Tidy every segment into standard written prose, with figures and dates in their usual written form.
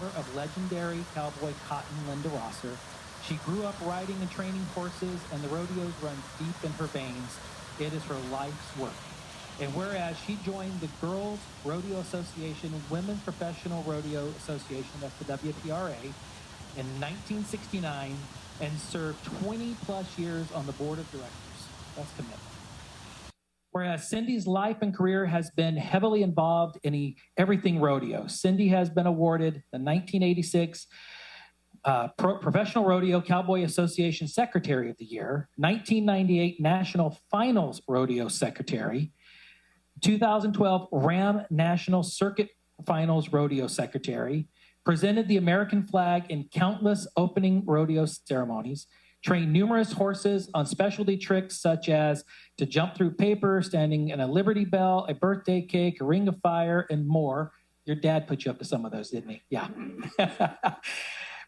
daughter of legendary cowboy Cotton Linda Rosser. She grew up riding and training horses, and the rodeos run deep in her veins. It is her life's work. And whereas she joined the Girls Rodeo Association, Women's Professional Rodeo Association, that's the WPRA, in 1969, and served 20 plus years on the board of directors. That's commitment. Whereas Cindy's life and career has been heavily involved in everything rodeo. Cindy has been awarded the 1986 Professional Rodeo Cowboy Association Secretary of the Year, 1998 National Finals Rodeo Secretary, 2012 Ram National Circuit Finals Rodeo Secretary, presented the American flag in countless opening rodeo ceremonies, trained numerous horses on specialty tricks such as to jump through paper, standing in a Liberty Bell, a birthday cake, a ring of fire, and more. Your dad put you up to some of those, didn't he? Yeah.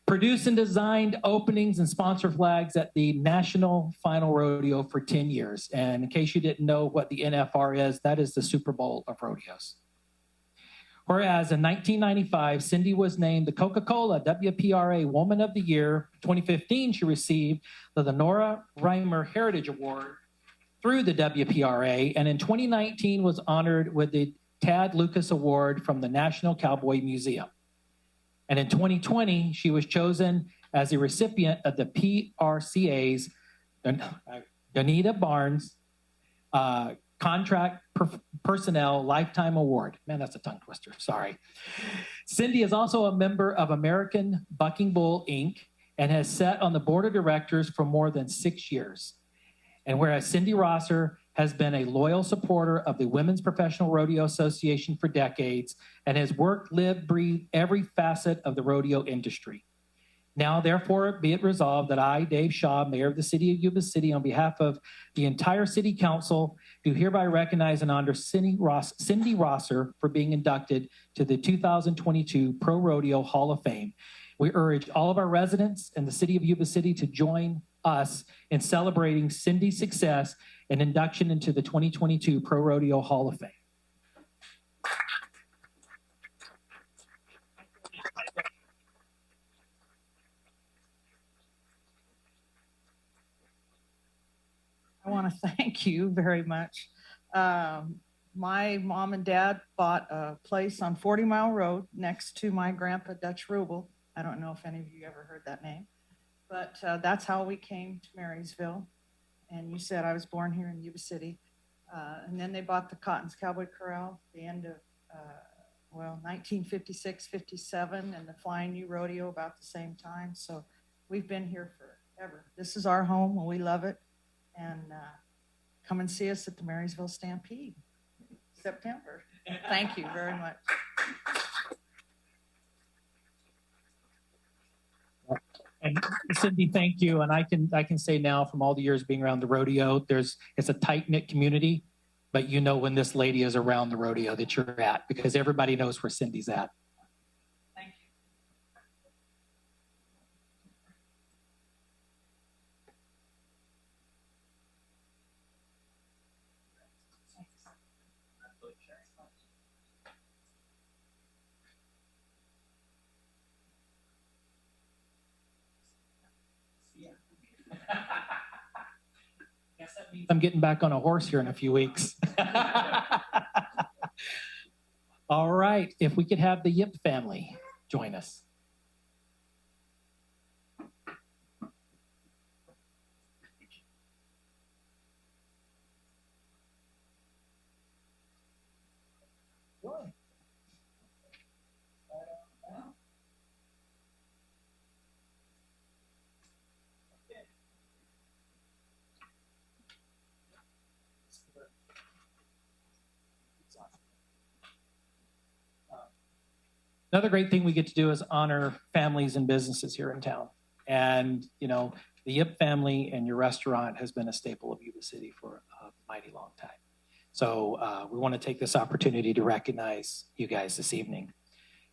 Produced and designed openings and sponsor flags at the National Final Rodeo for 10 years. And in case you didn't know what the NFR is, that is the Super Bowl of rodeos. Whereas in 1995, Cindy was named the Coca-Cola WPRA Woman of the Year. 2015, she received the Lenora Reimer Heritage Award through the WPRA. And in 2019 was honored with the Tad Lucas Award from the National Cowboy Museum. And in 2020, she was chosen as a recipient of the PRCA's Donita Barnes Contract Personnel Lifetime Award. Man, that's a tongue twister, sorry. Cindy is also a member of American Bucking Bull, Inc., and has sat on the board of directors for more than 6 years. And whereas Cindy Rosser has been a loyal supporter of the Women's Professional Rodeo Association for decades and has worked, lived, breathed every facet of the rodeo industry. Now, therefore, be it resolved that I, Dave Shaw, Mayor of the City of Yuba City, on behalf of the entire City Council, do hereby recognize and honor Cindy Rosser for being inducted to the 2022 Pro Rodeo Hall of Fame. We urge all of our residents and the City of Yuba City to join us in celebrating Cindy's success and induction into the 2022 Pro Rodeo Hall of Fame. I want to thank you very much. My mom and dad bought a place on 40 Mile Road next to my grandpa, Dutch Rubel. I don't know if any of you ever heard that name, but that's how we came to Marysville. And you said I was born here in Yuba City. And then they bought the Cotton's Cowboy Corral at the end of, 1956, 57, and the Flying U Rodeo about the same time. So we've been here forever. This is our home and we love it. And come and see us at the Marysville Stampede, September. Thank you very much. And Cindy, thank you. And I can say now, from all the years being around the rodeo, it's a tight-knit community, but you know when this lady is around the rodeo that you're at, because everybody knows where Cindy's at. Thank you. Guess that means I'm getting back on a horse here in a few weeks. All right, if we could have the Yip family join us. Another great thing we get to do is honor families and businesses here in town. And, you know, the Yip family and your restaurant has been a staple of Yuba City for a mighty long time. So we want to take this opportunity to recognize you guys this evening.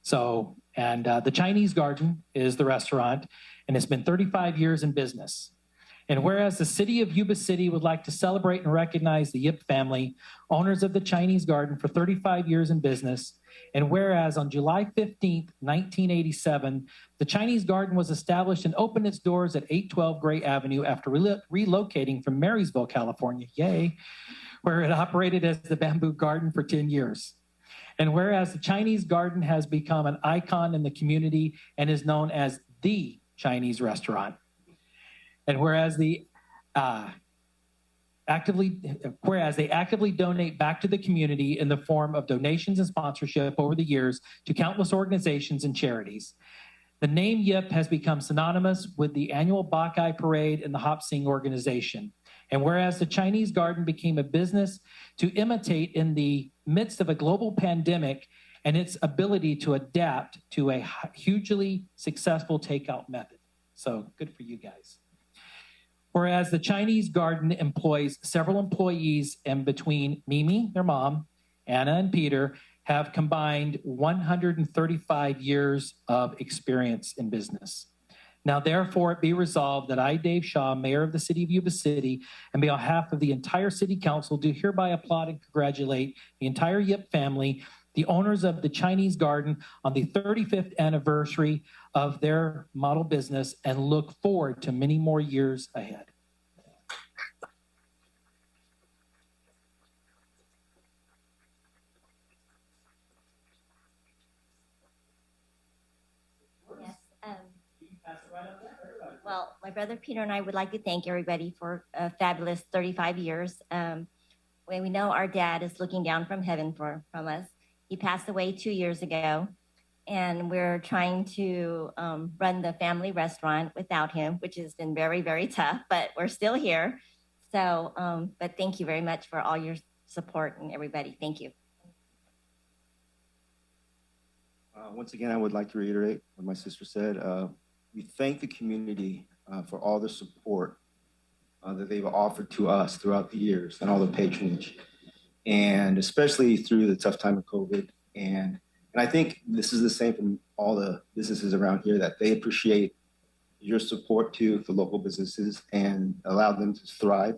So, and the Chinese Garden is the restaurant, and it's been 35 years in business. And whereas the city of Yuba City would like to celebrate and recognize the Yip family, owners of the Chinese Garden for 35 years in business, and whereas on July 15th, 1987, the Chinese Garden was established and opened its doors at 812 Gray Avenue after relocating from Marysville, California, yay, where it operated as the Bamboo Garden for 10 years. And whereas the Chinese Garden has become an icon in the community and is known as the Chinese restaurant. And whereas they actively donate back to the community in the form of donations and sponsorship over the years to countless organizations and charities. The name Yip has become synonymous with the annual Bacchai Parade and the Hop Sing organization. And whereas the Chinese Garden became a business to imitate in the midst of a global pandemic and its ability to adapt to a hugely successful takeout method. So good for you guys. Whereas the Chinese Garden employs several employees, and between Mimi, their mom, Anna, and Peter have combined 135 years of experience in business. Now, therefore, it be resolved that I, Dave Shaw, Mayor of the City of Yuba City, and on behalf of the entire City Council, do hereby applaud and congratulate the entire Yip family, the owners of the Chinese Garden, on the 35th anniversary of their model business, and look forward to many more years ahead. Well, my brother Peter and I would like to thank everybody for a fabulous 35 years. When we know our dad is looking down from heaven from us. He passed away 2 years ago, and we're trying to run the family restaurant without him, which has been very, very tough, but we're still here. So, but thank you very much for all your support and everybody. Thank you. Once again, I would like to reiterate what my sister said. We thank the community for all the support that they've offered to us throughout the years and all the patronage, and especially through the tough time of COVID. And I think this is the same from all the businesses around here, that they appreciate your support to the local businesses and allow them to thrive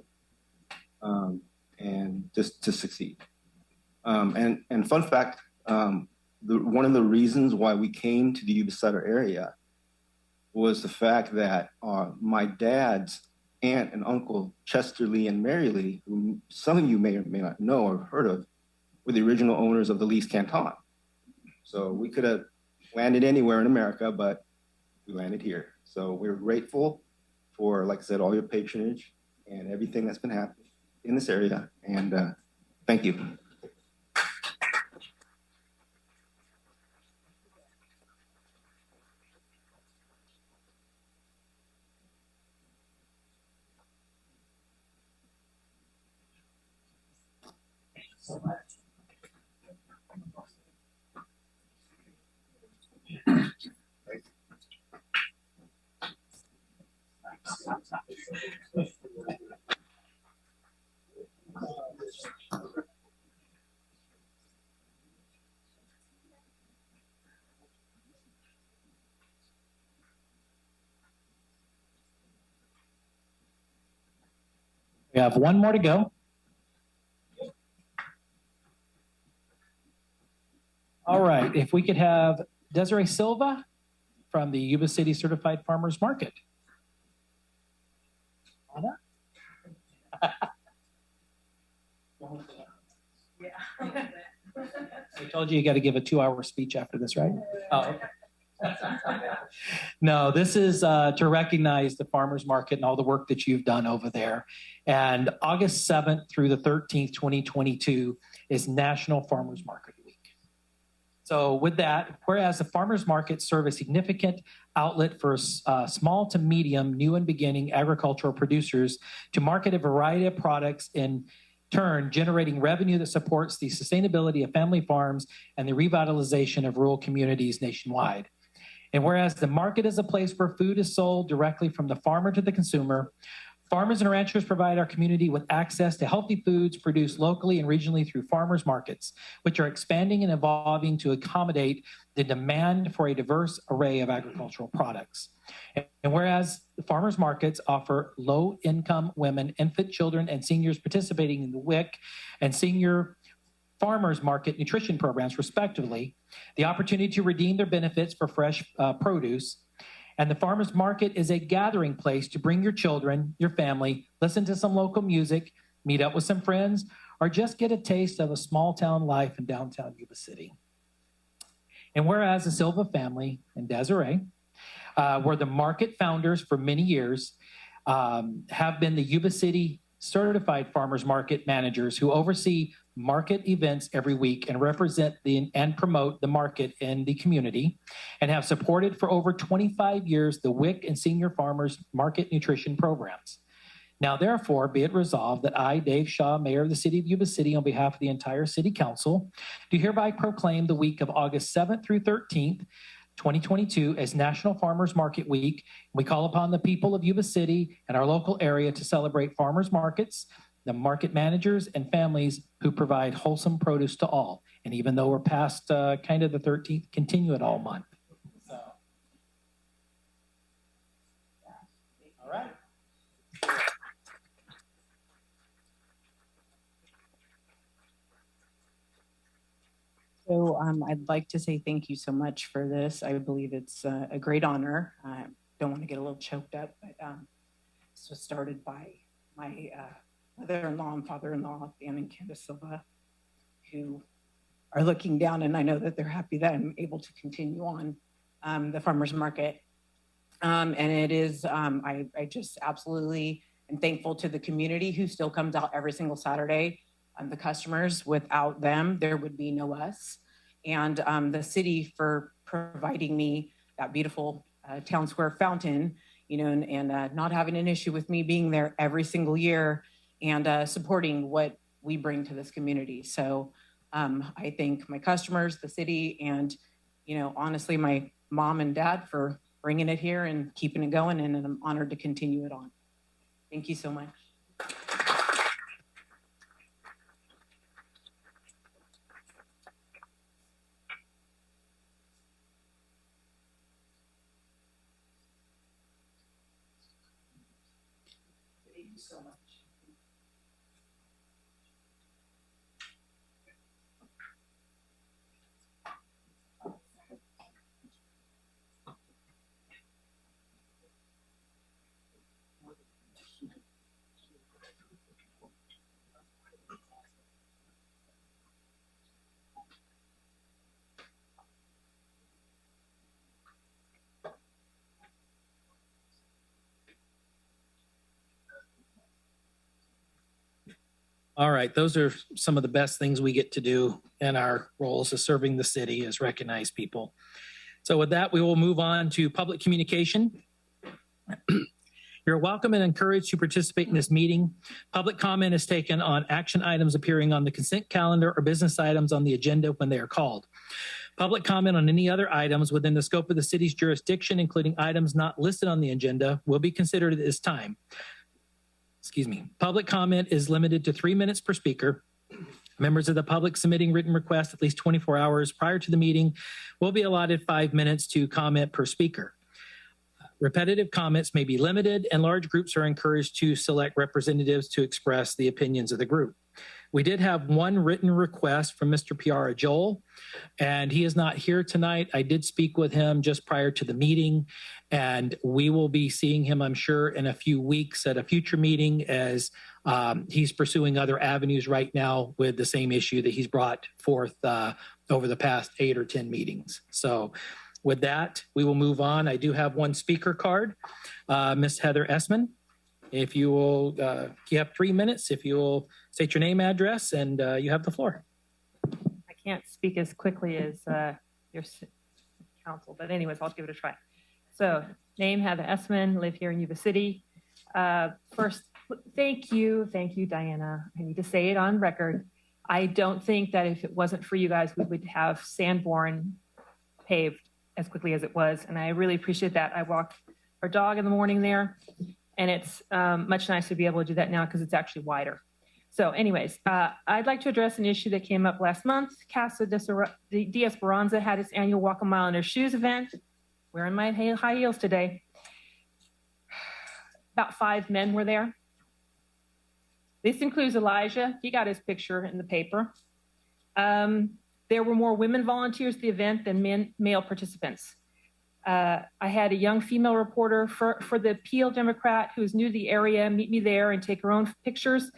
and just to succeed. And fun fact, one of the reasons why we came to the Yuba-Sutter area was the fact that my dad's aunt and uncle, Chester Lee and Mary Lee, who some of you may or may not know or heard of, were the original owners of the Lee's Canton. So we could have landed anywhere in America, but we landed here. So we're grateful for, like I said, all your patronage and everything that's been happening in this area. And thank you. So much. We have one more to go. All right, if we could have Desiree Silva from the Yuba City Certified Farmers Market. Anna? Yeah. I told you got to give a 2-hour speech after this, right? Oh, okay. No, this is to recognize the farmers market and all the work that you've done over there. And August 7th through the 13th, 2022 is National Farmers Market Week. So with that, whereas the farmers markets serve a significant outlet for small to medium, new and beginning agricultural producers to market a variety of products, in turn generating revenue that supports the sustainability of family farms and the revitalization of rural communities nationwide. And whereas the market is a place where food is sold directly from the farmer to the consumer, Farmers and ranchers provide our community with access to healthy foods produced locally and regionally through farmers markets, which are expanding and evolving to accommodate the demand for a diverse array of agricultural products. And whereas the farmers markets offer low-income women, infant children, and seniors participating in the WIC and senior farmers market nutrition programs, respectively, the opportunity to redeem their benefits for fresh produce. And the farmers market is a gathering place to bring your children, your family, listen to some local music, meet up with some friends, or just get a taste of a small town life in downtown Yuba City. And whereas the Silva family and Desiree were the market founders for many years, have been the Yuba City certified farmers market managers who oversee market events every week and represent and promote the market in the community, and have supported for over 25 years the WIC and senior farmers market nutrition programs. Now, therefore, be it resolved that I, Dave Shaw, Mayor of the City of Yuba City, on behalf of the entire City Council, do hereby proclaim the week of August 7th through 13th, 2022 as National Farmers Market Week. We call upon the people of Yuba City and our local area to celebrate farmers markets, the market managers and families who provide wholesome produce to all. And even though we're past kind of the 13th, continue it all month. So. All right. So I'd like to say thank you so much for this. I believe it's a great honor. I don't want to get a little choked up, but this was started by my mother-in-law and father-in-law, Dan and Candace Silva, who are looking down, and I know that they're happy that I'm able to continue on the farmers market. And it is, I just absolutely am thankful to the community who still comes out every single Saturday. The customers, without them, there would be no us. And the city for providing me that beautiful town square fountain, you know, and not having an issue with me being there every single year and supporting what we bring to this community. So I thank my customers, the city, and, you know, honestly, my mom and dad for bringing it here and keeping it going, and I'm honored to continue it on. Thank you so much. Thank you so much. All right, those are some of the best things we get to do in our roles as serving the city, as recognized people. So with that, we will move on to public communication. You're welcome and encouraged to participate in this meeting. Public comment is taken on action items appearing on the consent calendar or business items on the agenda when they are called. Public comment on any other items within the scope of the city's jurisdiction, including items not listed on the agenda, will be considered at this time. Excuse me. Public comment is limited to 3 minutes per speaker. Members of the public submitting written requests at least 24 hours prior to the meeting will be allotted 5 minutes to comment per speaker. Repetitive comments may be limited, and large groups are encouraged to select representatives to express the opinions of the group. We did have one written request from Mr. Piara Joel, and he is not here tonight. I did speak with him just prior to the meeting, and we will be seeing him, I'm sure, in a few weeks at a future meeting, as he's pursuing other avenues right now with the same issue that he's brought forth over the past 8 or 10 meetings. So with that, we will move on. I do have one speaker card, Ms. Heather Essman. If you will, you have 3 minutes. If you will state your name, address, and you have the floor. I can't speak as quickly as your council, but anyways, I'll give it a try. So, name Heather Essman, live here in Yuba City. First, thank you, Diana. I need to say it on record. I don't think that if it wasn't for you guys, we would have Sanborn paved as quickly as it was, and I really appreciate that. I walked our dog in the morning there. And it's much nicer to be able to do that now because it's actually wider. So anyways, I'd like to address an issue that came up last month. Casa de Esperanza had its annual Walk a Mile in Their Shoes event. Wearing my high heels today. About 5 men were there. This includes Elijah. He got his picture in the paper. There were more women volunteers at the event than male participants. I had a young female reporter for the Peel Democrat who's new to the area meet me there and take her own pictures,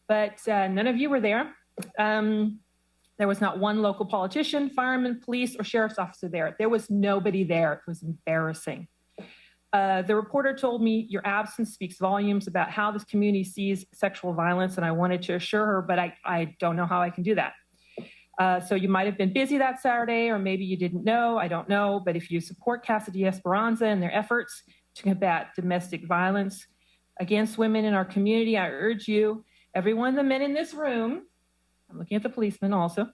but none of you were there. There was not one local politician, fireman, police, or sheriff's officer there. There was nobody there. It was embarrassing. The reporter told me your absence speaks volumes about how this community sees sexual violence, and I wanted to assure her, but I don't know how I can do that. So you might have been busy that Saturday, or maybe you didn't know, I don't know, but if you support Casa de Esperanza and their efforts to combat domestic violence against women in our community, I urge you, every one of the men in this room, I'm looking at the policemen also,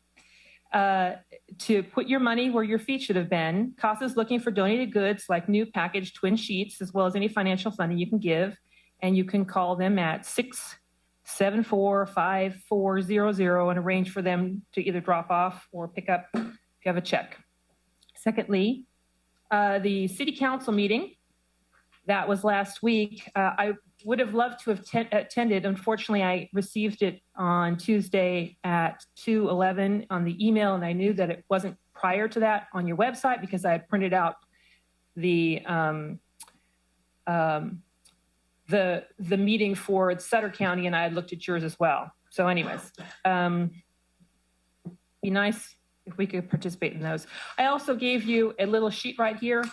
to put your money where your feet should have been. CASA's looking for donated goods like new packaged twin sheets, as well as any financial funding you can give, and you can call them at 674-5400 and arrange for them to either drop off or pick up if you have a check. Secondly, the city council meeting that was last week, I would have loved to have attended. Unfortunately, I received it on Tuesday at 2:11 on the email, and I knew that it wasn't prior to that on your website because I had printed out the meeting for Sutter County, and I had looked at yours as well. So anyways, be nice if we could participate in those. I also gave you a little sheet right here.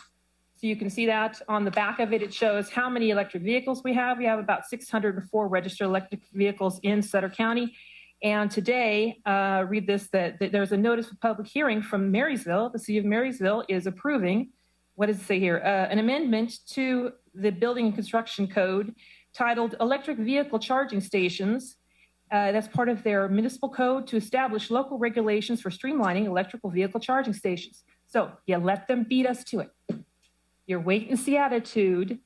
So you can see that on the back of it, it shows how many electric vehicles we have. We have about 604 registered electric vehicles in Sutter County. And today, read this, that there's a notice of public hearing from Marysville. The city of Marysville is approving, what does it say here? An amendment to the Building and Construction Code titled Electric Vehicle Charging Stations. That's part of their municipal code to establish local regulations for streamlining electrical vehicle charging stations. So you let them beat us to it. Your wait and see attitude,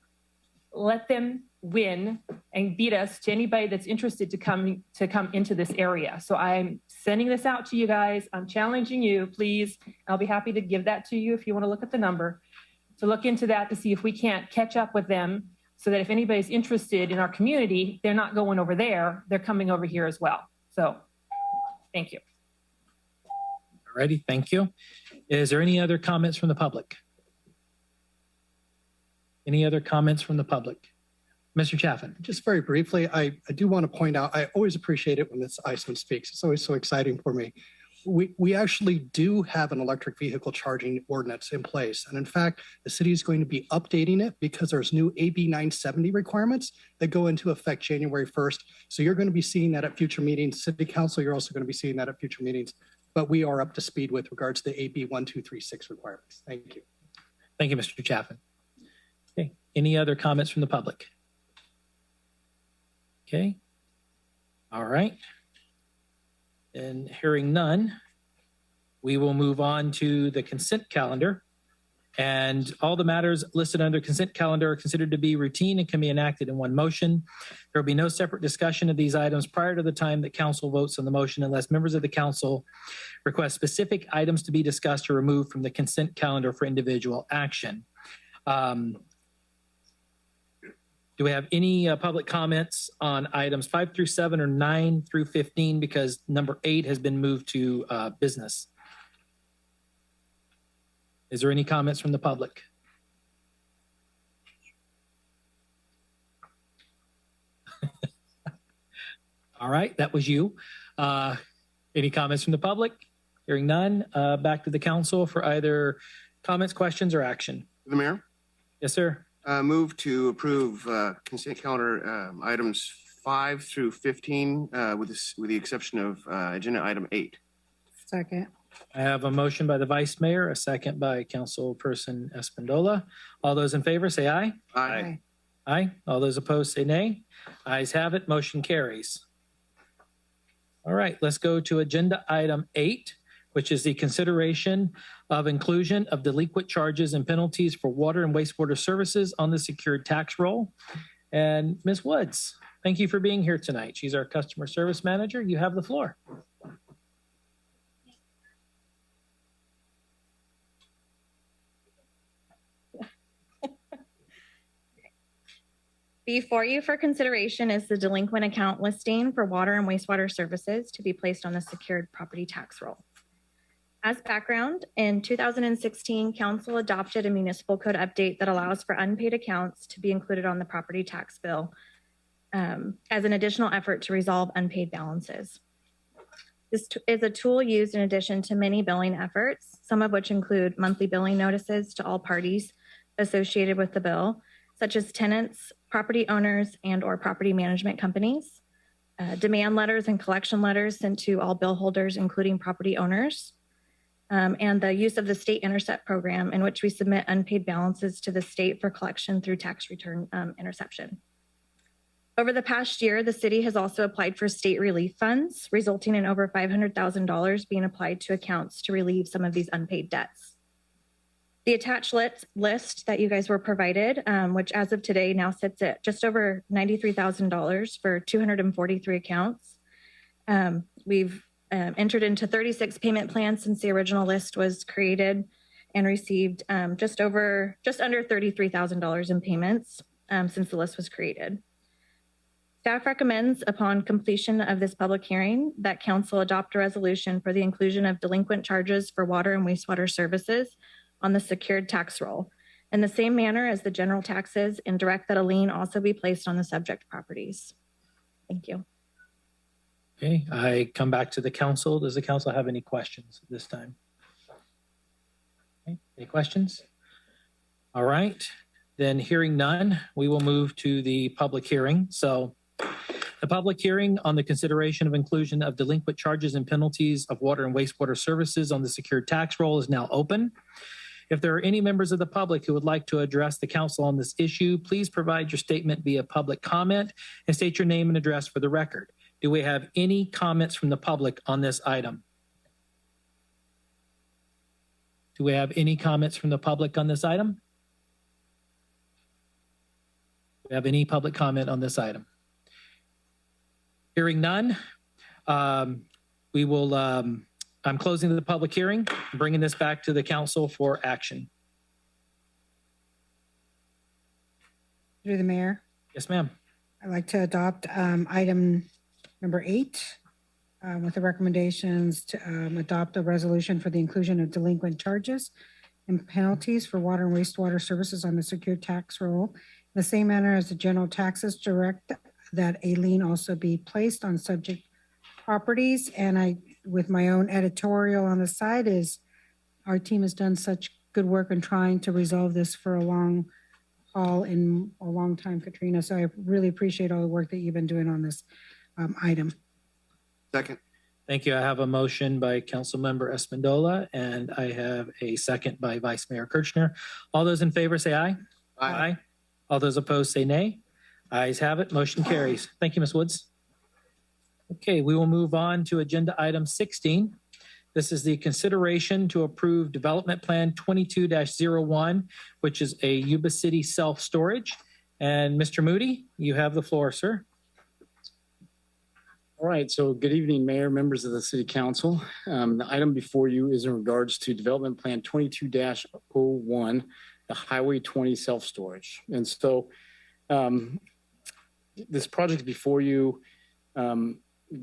let them win and beat us to anybody that's interested to come into this area. So I'm sending this out to you guys. I'm challenging you, please. I'll be happy to give that to you if you want to look at the number. To look into that to see if we can't catch up with them so that if anybody's interested in our community, they're not going over there, they're coming over here as well. So thank you. All righty, thank you. Is there any other comments from the public? Any other comments from the public? Mr. Chaffin. Just very briefly, I do want to point out, I always appreciate it when this Iceman speaks. It's always so exciting for me. We actually do have an electric vehicle charging ordinance in place. And in fact, the city is going to be updating it because there's new AB 970 requirements that go into effect January 1st. So you're going to be seeing that at future meetings. City Council, you're also going to be seeing that at future meetings. But we are up to speed with regards to the AB 1236 requirements. Thank you. Thank you, Mr. Chaffin. Okay, any other comments from the public? Okay, all right. And hearing none, we will move on to the consent calendar. And all the matters listed under consent calendar are considered to be routine and can be enacted in one motion. There will be no separate discussion of these items prior to the time that council votes on the motion unless members of the council request specific items to be discussed or removed from the consent calendar for individual action. Do we have any public comments on items 5 through 7 or 9 through 15 because number 8 has been moved to business? Is there any comments from the public? All right, that was you. Any comments from the public? Hearing none, back to the council for either comments, questions, or action. The mayor? Yes, sir. Move to approve consent calendar items 5 through 15 with the exception of agenda item 8. Second. I have a motion by the vice mayor, a second by councilperson Espandola. All those in favor say aye. Aye. Aye. All those opposed say nay. Ayes have it. Motion carries. All right, let's go to agenda item 8, which is the consideration of inclusion of delinquent charges and penalties for water and wastewater services on the secured tax roll. And Ms. Woods, thank you for being here tonight. She's our customer service manager. You have the floor. Before you for consideration is the delinquent account listing for water and wastewater services to be placed on the secured property tax roll. As background, in 2016, Council adopted a municipal code update that allows for unpaid accounts to be included on the property tax bill as an additional effort to resolve unpaid balances. This is a tool used in addition to many billing efforts, some of which include monthly billing notices to all parties associated with the bill, such as tenants, property owners, and/or property management companies, demand letters and collection letters sent to all bill holders, including property owners, and the use of the state intercept program in which we submit unpaid balances to the state for collection through tax return interception. Over the past year, the city has also applied for state relief funds, resulting in over $500,000 being applied to accounts to relieve some of these unpaid debts. The attached list that you guys were provided, which as of today now sits at just over $93,000 for 243 accounts. We've entered into 36 payment plans since the original list was created and received just under $33,000 in payments since the list was created. Staff recommends upon completion of this public hearing that council adopt a resolution for the inclusion of delinquent charges for water and wastewater services on the secured tax roll in the same manner as the general taxes, and direct that a lien also be placed on the subject properties. Thank you. Okay, I come back to the council. Does the council have any questions this time? Okay, any questions? All right, then hearing none, we will move to the public hearing. So the public hearing on the consideration of inclusion of delinquent charges and penalties of water and wastewater services on the secured tax roll is now open. If there are any members of the public who would like to address the council on this issue, please provide your statement via public comment and state your name and address for the record. Do we have any comments from the public on this item? Do we have any comments from the public on this item? Do we have any public comment on this item? Hearing none, we will I'm closing the public hearing, bringing this back to the council for action. Through the mayor. Yes, ma'am. I'd like to adopt item number 8 with the recommendations to adopt a resolution for the inclusion of delinquent charges and penalties for water and wastewater services on the secured tax roll in the same manner as the general taxes, direct that a lien also be placed on subject properties. And I, with my own editorial on the side, is our team has done such good work in trying to resolve this for a long haul in a long time, Katrina. So I really appreciate all the work that you've been doing on this item. Second. Thank you. I have a motion by Councilmember Espandola, and I have a second by Vice Mayor Kirchner. All those in favor say aye. Aye. All those opposed say nay. Ayes have it. Motion carries. Thank you, Ms. Woods. Okay, we will move on to agenda item 16. This is the consideration to approve Development Plan 22-01, which is a Yuba City self-storage. And Mr. Moody, you have the floor, sir. All right, so good evening, Mayor, members of the City Council. The item before you is in regards to Development Plan 22-01, the Highway 20 self-storage. And so this project before you,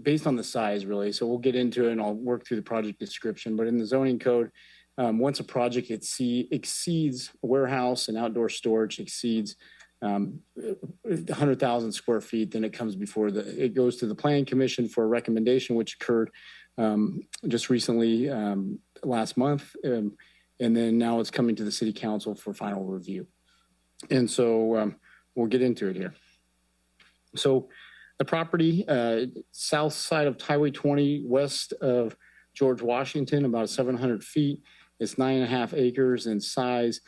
based on the size, really. So we'll get into it and I'll work through the project description. But in the zoning code, once a project exceeds a warehouse and outdoor storage exceeds 100,000 square feet, then it comes before it goes to the Planning Commission for a recommendation, which occurred just recently last month. And then now it's coming to the City Council for final review. And so we'll get into it here. So the property, south side of Highway 20, west of George Washington, about 700 feet. It's 9.5 acres in size.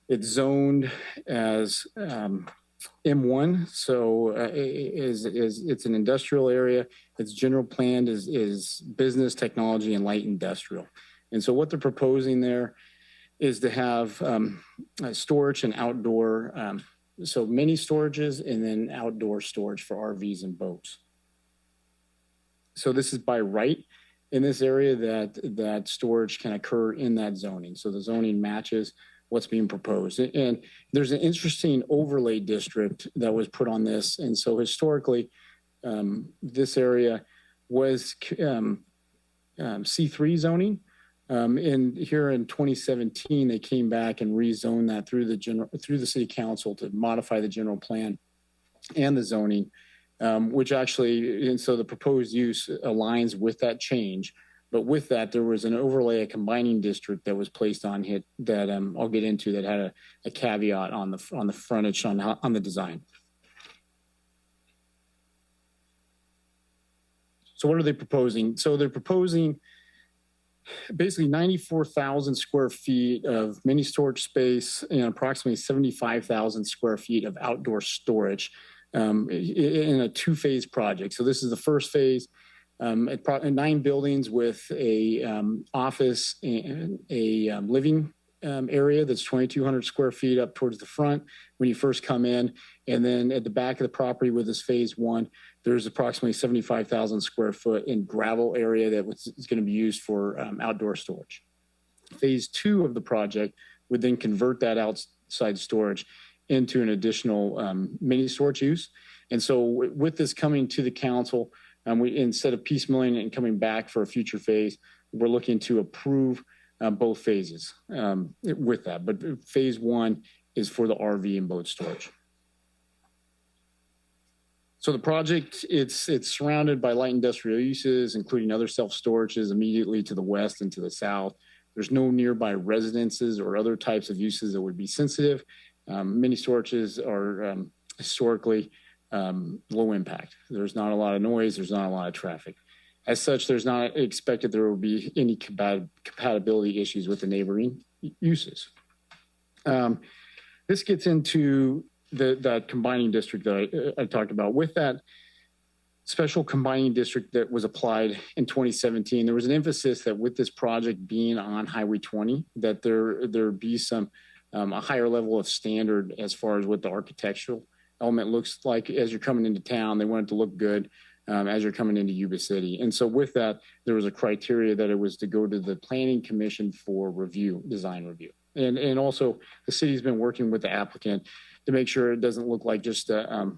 It's zoned as M1, so it's an industrial area. Its general plan is business, technology, and light industrial. And so what they're proposing there is to have storage and outdoor So mini storages and then outdoor storage for RVs and boats. So this is by right in this area that storage can occur in that zoning. So the zoning matches what's being proposed. And there's an interesting overlay district that was put on this. And so historically, this area was C3 zoning. And here in 2017, they came back and rezoned that through the city council to modify the general plan and the zoning, which actually, and so the proposed use aligns with that change. But with that, there was an overlay, a combining district that was placed on it that I'll get into, that had a caveat on the frontage on the design. So what are they proposing? So they're proposing basically 94,000 square feet of mini storage space and approximately 75,000 square feet of outdoor storage in a two-phase project. So this is the first phase. 9 buildings with a office and a living area that's 2,200 square feet up towards the front when you first come in. And then at the back of the property with this phase 1, there's approximately 75,000 square foot in gravel area that is going to be used for outdoor storage. Phase 2 of the project would then convert that outside storage into an additional mini storage use. And so with this coming to the council, we, instead of piecemealing and coming back for a future phase, we're looking to approve both phases with that. But phase 1 is for the RV and boat storage. So the project, it's surrounded by light industrial uses, including other self-storages immediately to the west and to the south. There's no nearby residences or other types of uses that would be sensitive. Many storages are historically low impact. There's not a lot of noise. There's not a lot of traffic. As such, there's not expected there will be any compatibility issues with the neighboring uses. This gets into that combining district that I talked about. With that special combining district that was applied in 2017, there was an emphasis that with this project being on Highway 20, that there be some a higher level of standard as far as what the architectural element looks like as you're coming into town. They want it to look good as you're coming into Yuba City. And so with that, there was a criteria that it was to go to the Planning Commission for review, design review. And also the city's been working with the applicant to make sure it doesn't look like just a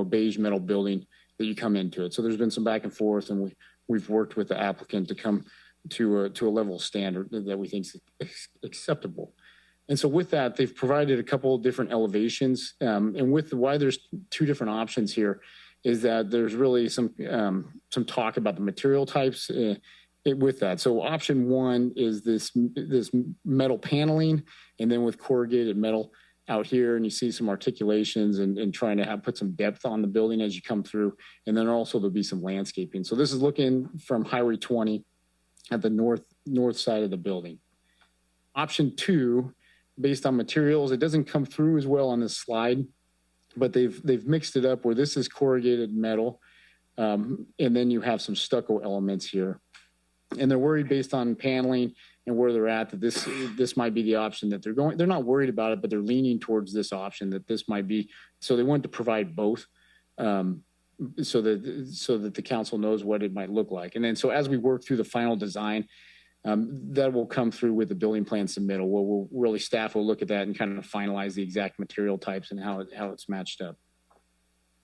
beige metal building that you come into it. So there's been some back and forth, and we've worked with the applicant to come to a level of standard that we think is acceptable. And so with that, they've provided a couple of different elevations. And with why there's 2 different options here is that there's really some talk about the material types with that. So option 1 is this metal paneling, and then with corrugated metal out here, and you see some articulations and trying to put some depth on the building as you come through. And then also there'll be some landscaping. So this is looking from Highway 20 at the north side of the building. Option 2, based on materials, it doesn't come through as well on this slide, but they've mixed it up where this is corrugated metal, and then you have some stucco elements here. And they're worried based on paneling and where they're at that this might be the option that they're going. They're not worried about it, but they're leaning towards this option that this might be. So they want to provide both, so that the council knows what it might look like. And then so as we work through the final design, that will come through with the building plan submittal. We'll really, staff will look at that and kind of finalize the exact material types and how it's matched up.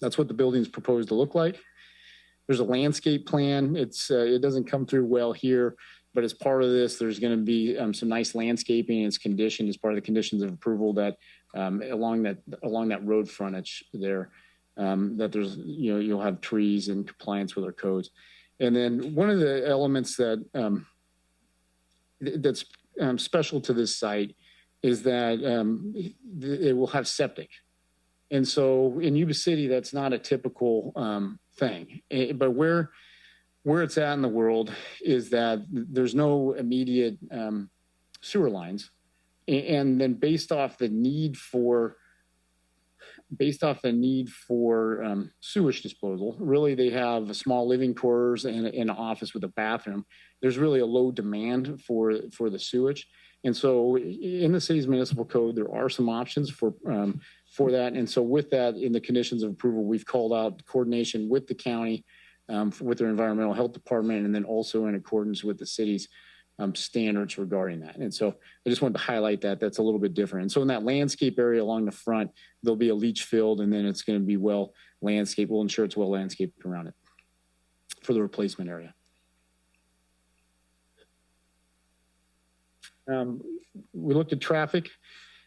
That's what the building's proposed to look like. There's a landscape plan. It doesn't come through well here, but as part of this, there's going to be some nice landscaping. It's conditioned as part of the conditions of approval that along that road frontage there, that there's you'll have trees in compliance with our codes. And then one of the elements that's special to this site is that it will have septic. And so in Yuba City, that's not a typical thing. But where it's at in the world is that there's no immediate sewer lines. And then based off the need for sewage disposal, really they have small living quarters and an office with a bathroom. There's really a low demand for the sewage. And so in the city's municipal code, there are some options for that. And so with that, in the conditions of approval, we've called out coordination with the county, with their environmental health department, and then also in accordance with the city's standards regarding that. And so I just wanted to highlight that that's a little bit different. And so in that landscape area along the front, there'll be a leach field, and then it's going to be well landscaped. We'll ensure it's well landscaped around it for the replacement area. We looked at traffic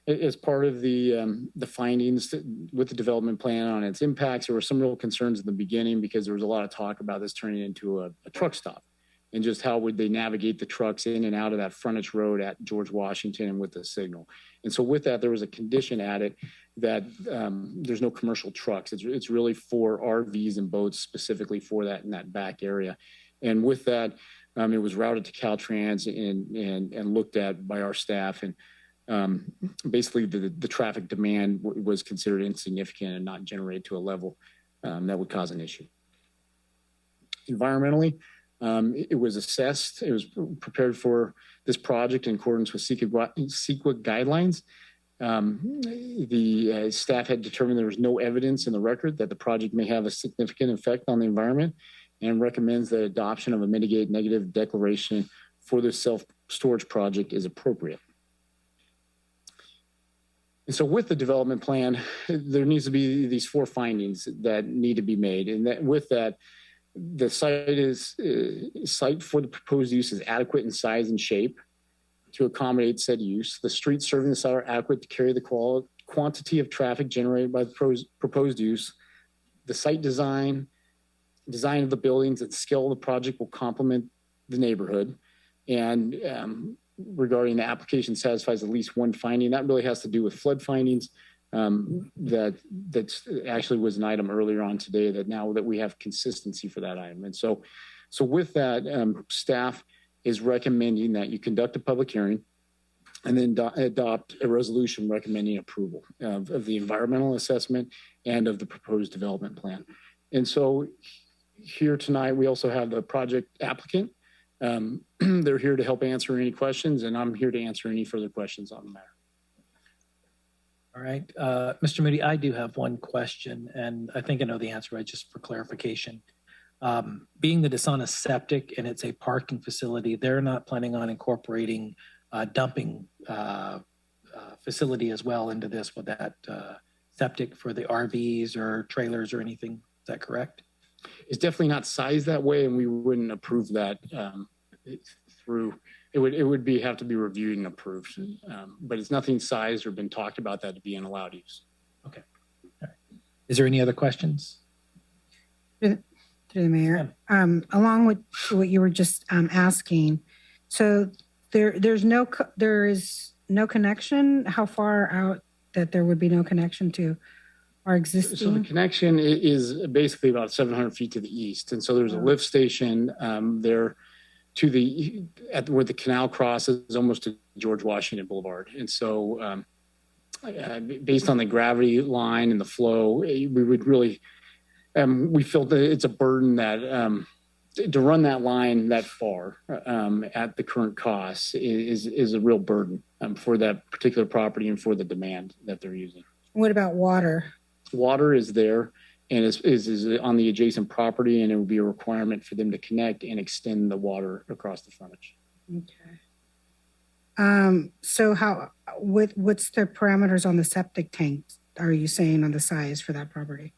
as part of the findings with the development plan on its impacts. There were some real concerns in the beginning because there was a lot of talk about this turning into a truck stop, and just how would they navigate the trucks in and out of that frontage road at George Washington and with the signal. And so with that, there was a condition added that there's no commercial trucks. It's really for RVs and boats specifically for that in that back area. And with that, it was routed to Caltrans and looked at by our staff. And basically the traffic demand was considered insignificant and not generated to a level that would cause an issue. Environmentally, it was assessed. It was prepared for this project in accordance with CEQA guidelines. The staff had determined there was no evidence in the record that the project may have a significant effect on the environment, and recommends that adoption of a mitigate negative declaration for the self-storage project is appropriate. And so with the development plan, there needs to be these 4 findings that need to be made. And that with that, the site for the proposed use is adequate in size and shape to accommodate said use. The streets serving the site are adequate to carry the quantity of traffic generated by the proposed use. The site design of the buildings and scale of the project will complement the neighborhood. And regarding the application satisfies at least 1 finding, that really has to do with flood findings. That actually was an item earlier on today that now that we have consistency for that item. And so with that, staff is recommending that you conduct a public hearing and then adopt a resolution recommending approval of the environmental assessment and of the proposed development plan. And so here tonight, we also have the project applicant. They're here to help answer any questions, and I'm here to answer any further questions on the matter. All right, Mr. Moody, I do have one question, and I think I know the answer, but just for clarification. Being that it's on a septic and it's a parking facility, they're not planning on incorporating a dumping facility as well into this with that septic for the RVs or trailers or anything. Is that correct? It's definitely not sized that way, and we wouldn't approve that through. It would have to be reviewed and approved, but it's nothing sized or been talked about that to be an allowed use. Okay. All right. Is there any other questions? Through the mayor, along with what you were just asking, so there is no connection. How far out that there would be no connection to our existing? So the connection is basically about 700 feet to the east, and so there's a lift station there to where the canal crosses almost to George Washington Boulevard. And so based on the gravity line and the flow, we would really, we feel that it's a burden that to run that line that far at the current cost is a real burden for that particular property and for the demand that they're using. What about water? Water is there and is on the adjacent property, and it would be a requirement for them to connect and extend the water across the frontage. Okay. So what's the parameters on the septic tanks? Are you saying on the size for that property?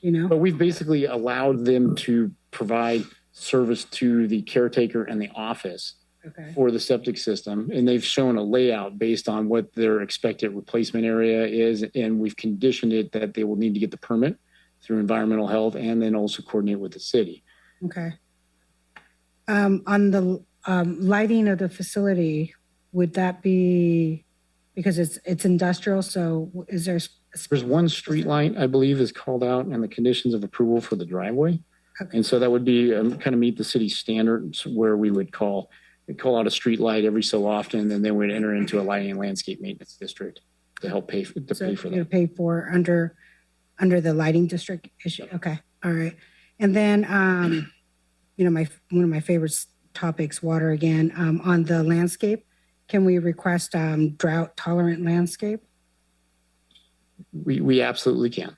You know? But we've basically allowed them to provide service to the caretaker and the office for the septic system. And they've shown a layout based on what their expected replacement area is. And we've conditioned it that they will need to get the permit through environmental health and then also coordinate with the city. Okay. On the lighting of the facility, would that be, because it's industrial, so is there's one street light, I believe, is called out in the conditions of approval for the driveway. Okay. And so that would be kind of meet the city standards where we would call out a street light every so often, and then we'd enter into a lighting and landscape maintenance district to help pay for that. Pay for under the lighting district issue. Okay. All right. And then, one of my favorite topics, water again, on the landscape, can we request drought tolerant landscape? We absolutely can.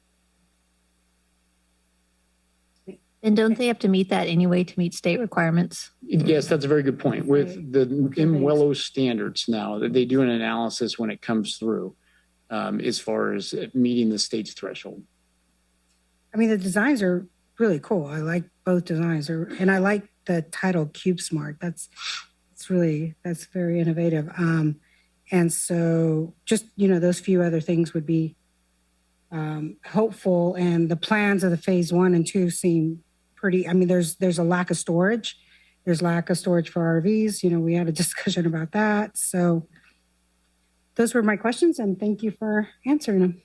And don't they have to meet that anyway to meet state requirements? Yes, that's a very good point. With the MWELO standards now, they do an analysis when it comes through as far as meeting the state's threshold. I mean, the designs are really cool. I like both designs, and I like the title Cube Smart. That's very innovative. And so just, those few other things would be hopeful. And the plans of the phase 1 and 2 seem pretty, I mean, there's a lack of storage. There's lack of storage for RVs. We had a discussion about that. So those were my questions, and thank you for answering them.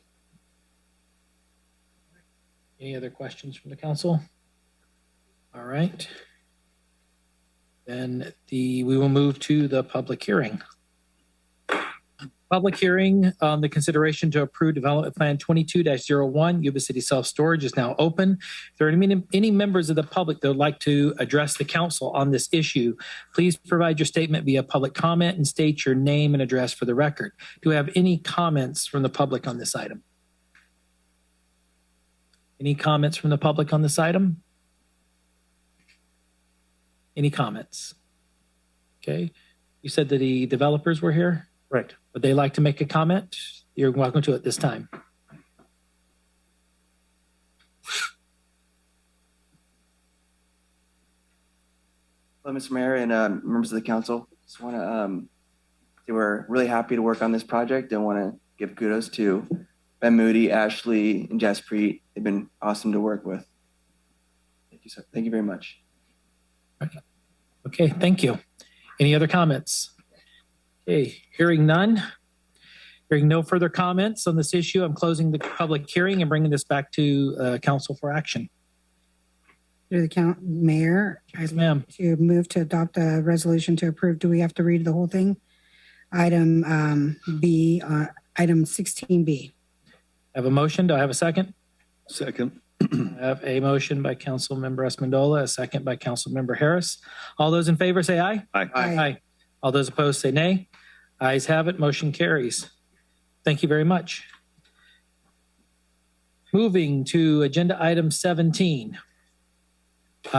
Any other questions from the council? All right. Then we will move to the public hearing. Public hearing on the consideration to approve Development Plan 22-01 Yuba City Self-Storage is now open. If there are any members of the public that would like to address the council on this issue, please provide your statement via public comment and state your name and address for the record. Do we have any comments from the public on this item? Any comments from the public on this item? Any comments? Okay. You said that the developers were here? Right. Would they like to make a comment? You're welcome to it this time. Hello, Mr. Mayor and members of the council. Just want to say we're really happy to work on this project and want to give kudos to Ben Moody, Ashley, and Jaspreet. They've been awesome to work with. Thank you, sir. Thank you very much. Okay, thank you. Any other comments? Okay, hearing none. Hearing no further comments on this issue, I'm closing the public hearing and bringing this back to council for action. Through the mayor, Yes, ma'am. To move to adopt a resolution to approve. Do we have to read the whole thing? Item B, item 16B. I have a motion. Do I have a second? Second. I have a motion by Council Member Esmandola, a second by Council Member Harris. All those in favor say aye. Aye. Aye. All those opposed say nay. Ayes have it. Motion carries. Thank you very much. Moving to agenda item 17.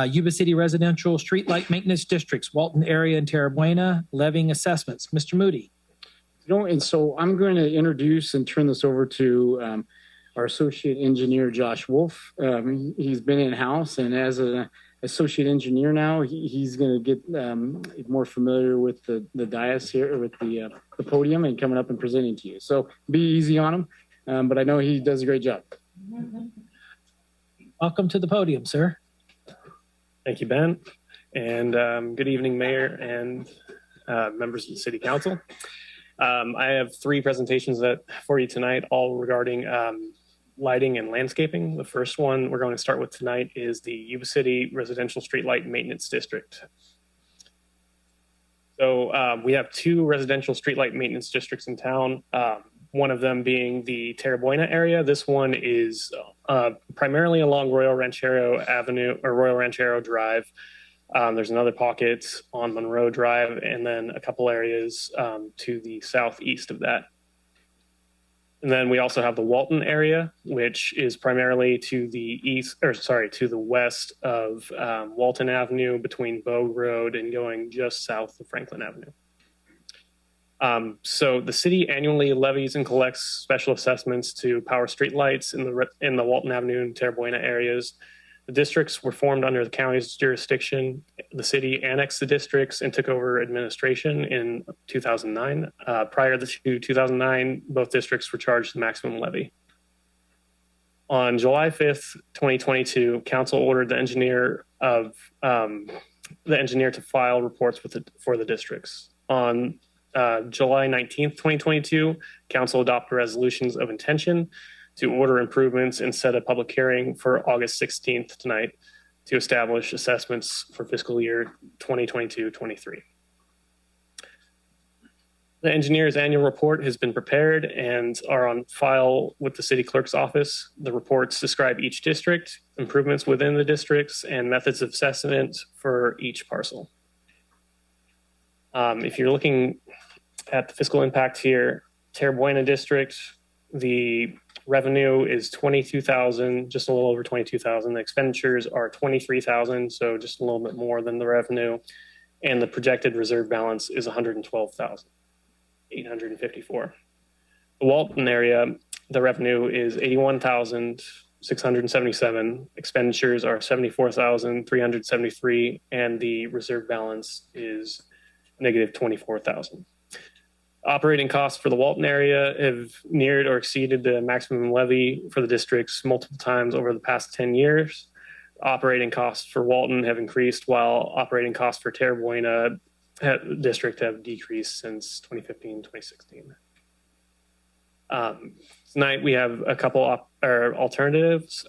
Yuba City Residential Streetlight Maintenance Districts, Walton area and Terre, Buena, levying assessments. Mr. Moody. And so I'm going to introduce and turn this over to our associate engineer, Josh Wolf. He's been in-house, and as an associate engineer now, he's going to get more familiar with the dais here, with the podium, and coming up and presenting to you. So be easy on him, but I know he does a great job. Welcome to the podium, sir. Thank you, Ben. And good evening, Mayor and members of the City Council. I have 3 presentations for you tonight, all regarding lighting and landscaping. The first one we're going to start with tonight is the Yuba City Residential Streetlight Maintenance District. So we have 2 residential streetlight maintenance districts in town, one of them being the Terre Buena area. This one is primarily along Royal Ranchero Avenue or Royal Ranchero Drive. There's another pocket on Monroe Drive, and then a couple areas to the southeast of that. And then we also have the Walton area, which is primarily to the to the west of Walton Avenue, between Bogue Road and going just south of Franklin Avenue. So the city annually levies and collects special assessments to power streetlights in the Walton Avenue and Terre Buena areas. The districts were formed under the county's jurisdiction. The city annexed the districts and took over administration in 2009. Prior to 2009, both districts were charged the maximum levy. On July 5th, 2022, council ordered the engineer to file reports for the districts. On July 19th, 2022, council adopted resolutions of intention to order improvements and set a public hearing for August 16th tonight to establish assessments for fiscal year 2022-23. The engineer's annual report has been prepared and are on file with the city clerk's office. The reports describe each district, improvements within the districts, and methods of assessment for each parcel. If you're looking at the fiscal impact here, Terre Buena district, the revenue is 22,000, just a little over 22,000. The expenditures are 23,000, so just a little bit more than the revenue. And the projected reserve balance is 112,854. The Walton area, the revenue is 81,677. Expenditures are 74,373, and the reserve balance is negative 24,000. Operating costs for the Walton area have neared or exceeded the maximum levy for the districts multiple times over the past 10 years. Operating costs for Walton have increased while operating costs for Terre Buena district have decreased since 2015, 2016. Tonight we have a couple alternatives.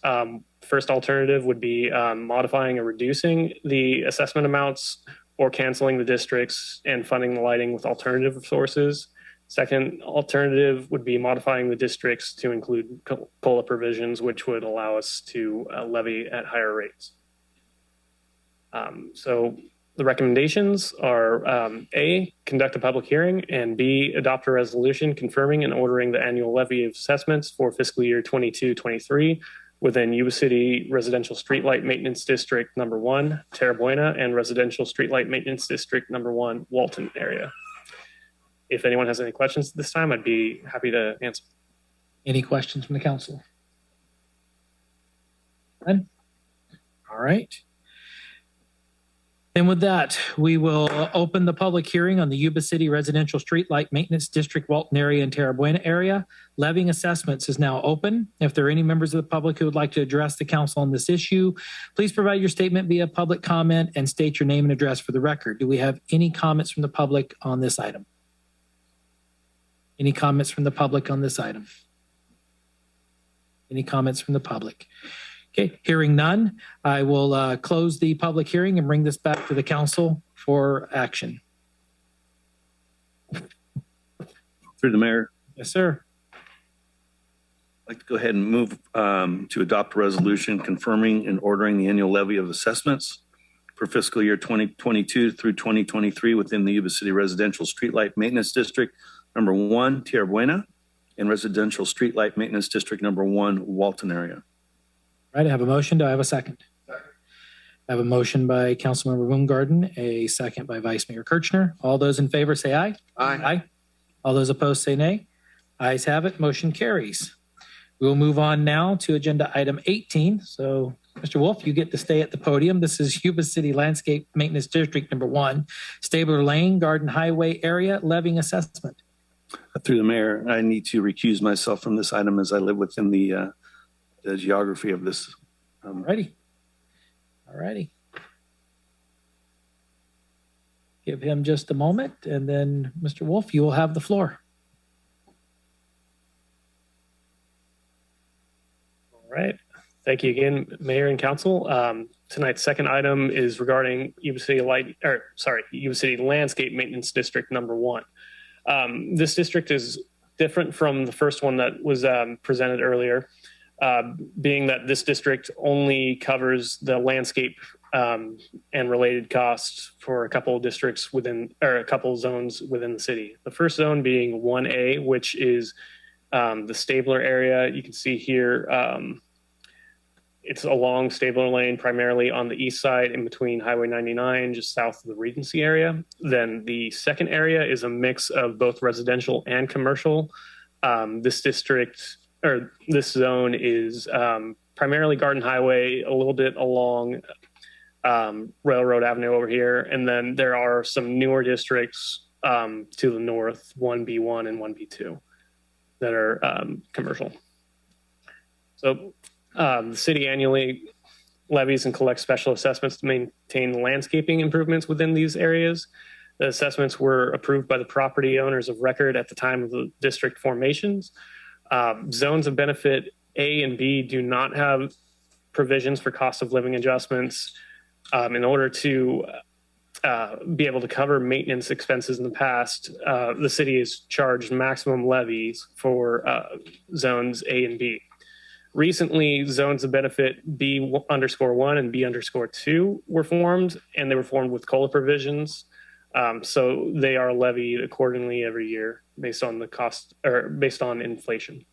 First alternative would be modifying or reducing the assessment amounts or canceling the districts and funding the lighting with alternative sources. Second alternative would be modifying the districts to include COLA provisions, which would allow us to levy at higher rates. So the recommendations are A, conduct a public hearing, and B, adopt a resolution confirming and ordering the annual levy of assessments for fiscal year 22-23 within Yuba City Residential Streetlight Maintenance District number 1, Terre Buena, and Residential Streetlight Maintenance District number 1, Walton area. If anyone has any questions at this time, I'd be happy to answer. Any questions from the council? None? All right. And with that, we will open the public hearing on the Yuba City Residential Streetlight Maintenance District, Walton area and Terre Buena area. Levying assessments is now open. If there are any members of the public who would like to address the council on this issue, please provide your statement via public comment and state your name and address for the record. Do we have any comments from the public on this item? Any comments from the public on this item? Any comments from the public? Okay, hearing none, I will close the public hearing and bring this back to the council for action. Through the mayor. Yes, sir. I'd like to go ahead and move to adopt a resolution confirming and ordering the annual levy of assessments for fiscal year 2022 through 2023 within the Yuba City Residential Streetlight Maintenance District number 1, Terre Buena, and Residential Streetlight Maintenance District number 1, Walton area. Right, I have a motion. Do I have a second? Second. I have a motion by Councilmember Woongarden, a second by Vice Mayor Kirchner. All those in favor say aye. Aye. Aye. All those opposed say nay. Ayes have it. Motion carries. We will move on now to agenda item 18. So, Mr. Wolf, you get to stay at the podium. This is Yuba City Landscape Maintenance District number 1, Stabler Lane, Garden Highway area, levying assessment. Through the mayor, I need to recuse myself from this item as I live within the geography of this. Alrighty. Alrighty. Give him just a moment, and then Mr. Wolf, you will have the floor. All right. Thank you again, Mayor and Council. Tonight's second item is regarding Yuba City Landscape Maintenance District number 1. This district is different from the first one that was presented earlier. Being that this district only covers the landscape and related costs for a couple of districts within, or a couple of zones within the city. The first zone being 1A, which is the Stabler area. You can see here, it's along Stabler Lane, primarily on the east side in between Highway 99, just south of the Regency area. Then the second area is a mix of both residential and commercial. This district, or this zone is primarily Garden Highway, a little bit along Railroad Avenue over here. And then there are some newer districts to the north, 1B1 and 1B2, that are commercial. So the city annually levies and collects special assessments to maintain landscaping improvements within these areas. The assessments were approved by the property owners of record at the time of the district formations. Zones of benefit A and B do not have provisions for cost of living adjustments. In order to be able to cover maintenance expenses in the past, the city has charged maximum levies for zones A and B. Recently, zones of benefit B_1 and B_2 were formed, and they were formed with COLA provisions. So they are levied accordingly every year based on the cost or based on inflation.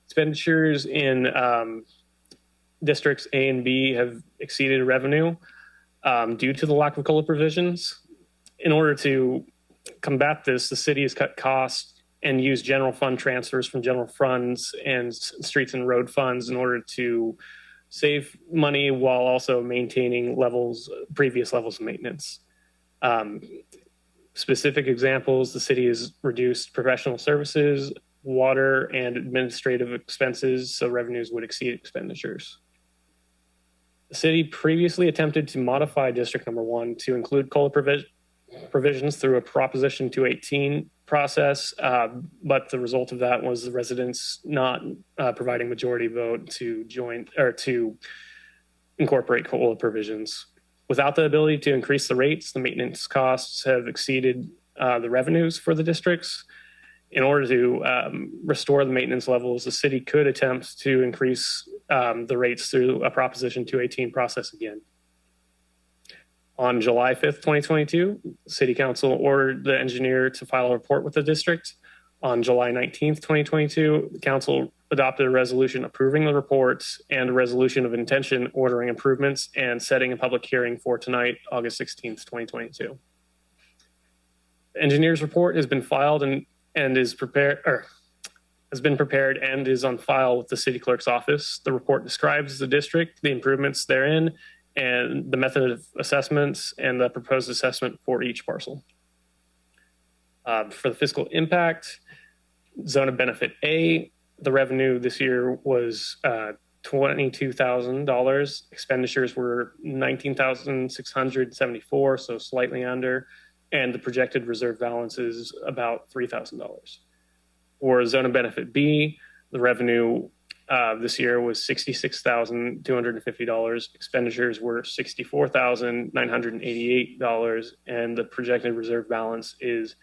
Expenditures in districts A and B have exceeded revenue due to the lack of COLA provisions. In order to combat this, the city has cut costs and used general fund transfers from general funds and streets and road funds in order to save money while also maintaining previous levels of maintenance. Specific examples, the city has reduced professional services, water, and administrative expenses, so revenues would exceed expenditures. The city previously attempted to modify District Number 1 to include COLA provisions through a Proposition 218 process, but the result of that was the residents not providing majority vote to join or to incorporate COLA provisions. Without the ability to increase the rates, the maintenance costs have exceeded the revenues for the districts. In order to restore the maintenance levels, the city could attempt to increase the rates through a Proposition 218 process again. On July 5th, 2022, City Council ordered the engineer to file a report with the district. On July 19th, 2022, the council adopted a resolution approving the report and a resolution of intention ordering improvements and setting a public hearing for tonight, August 16th, 2022. The engineer's report has been filed and is prepared, or has been prepared and is on file with the city clerk's office. The report describes the district, the improvements therein, and the method of assessments and the proposed assessment for each parcel. For the fiscal impact, zone of benefit A, the revenue this year was $22,000. Expenditures were $19,674, so slightly under, and the projected reserve balance is about $3,000. For zone of benefit B, the revenue this year was $66,250. Expenditures were $64,988, and the projected reserve balance is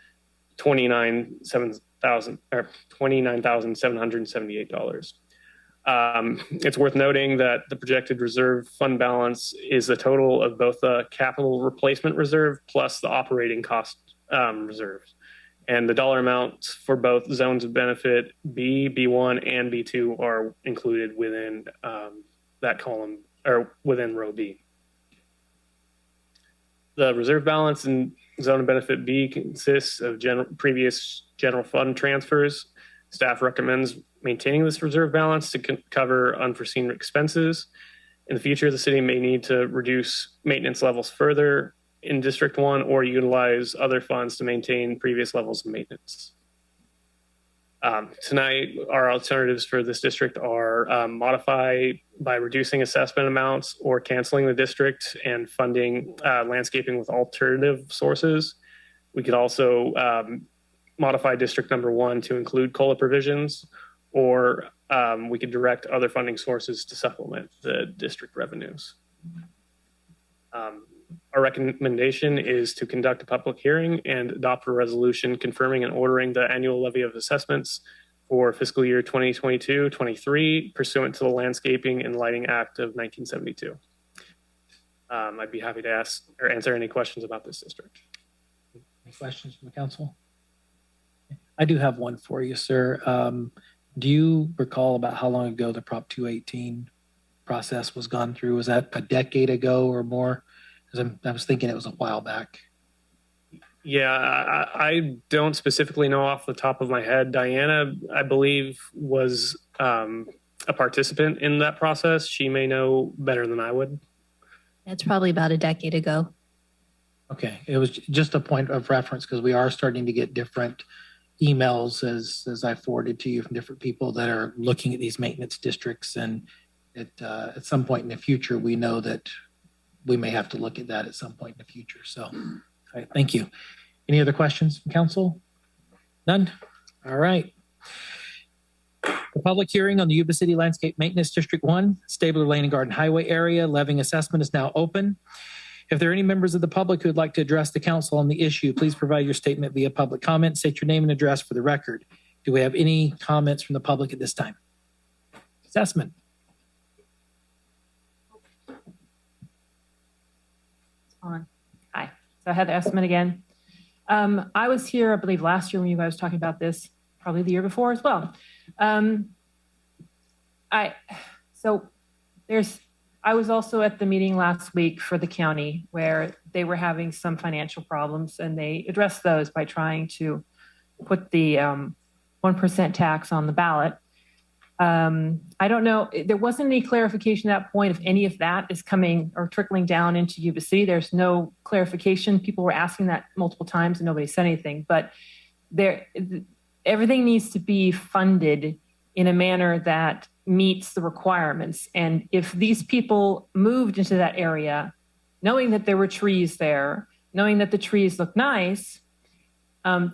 $29,778. It's worth noting that the projected reserve fund balance is the total of both the capital replacement reserve plus the operating cost reserves. And the dollar amounts for both zones of benefit B, B1, and B2 are included within that column or within row B. The reserve balance in zone of benefit B consists of previous general fund transfers. Staff recommends maintaining this reserve balance to cover unforeseen expenses. In the future, the city may need to reduce maintenance levels further in District 1 or utilize other funds to maintain previous levels of maintenance. Tonight, our alternatives for this district are modify by reducing assessment amounts or canceling the district and funding landscaping with alternative sources. We could also modify District Number 1 to include COLA provisions, or we could direct other funding sources to supplement the district revenues. Our recommendation is to conduct a public hearing and adopt a resolution confirming and ordering the annual levy of assessments for fiscal year 2022-23 pursuant to the Landscaping and Lighting Act of 1972. I'd be happy to ask or answer any questions about this district. Any questions from the council? I do have one for you, sir. Do you recall about how long ago the Prop 218 process was gone through? Was that a decade ago or more? I was thinking it was a while back. Yeah, I don't specifically know off the top of my head. Diana, I believe, was a participant in that process. She may know better than I would. That's probably about a decade ago. Okay, it was just a point of reference because we are starting to get different emails as I forwarded to you from different people that are looking at these maintenance districts, and at some point in the future, we know that we may have to look at that at some point in the future. So, all right, thank you. Any other questions from council? None? All right. The public hearing on the Yuba City Landscape Maintenance District 1, Stabler Lane and Garden Highway area, Levying assessment is now open. If there are any members of the public who would like to address the council on the issue, please provide your statement via public comment. State your name and address for the record. Do we have any comments from the public at this time? Assessment. on. Hi. So Heather Esserman again. I was here, I believe, last year when you guys were talking about this, probably the year before as well. I was also at the meeting last week for the county where they were having some financial problems, and they addressed those by trying to put the 1% tax on the ballot. I don't know, there wasn't any clarification at that point if any of that is coming or trickling down into Yuba City. There's no clarification. People were asking that multiple times and nobody said anything, but everything needs to be funded in a manner that meets the requirements. And if these people moved into that area, knowing that there were trees there, knowing that the trees look nice,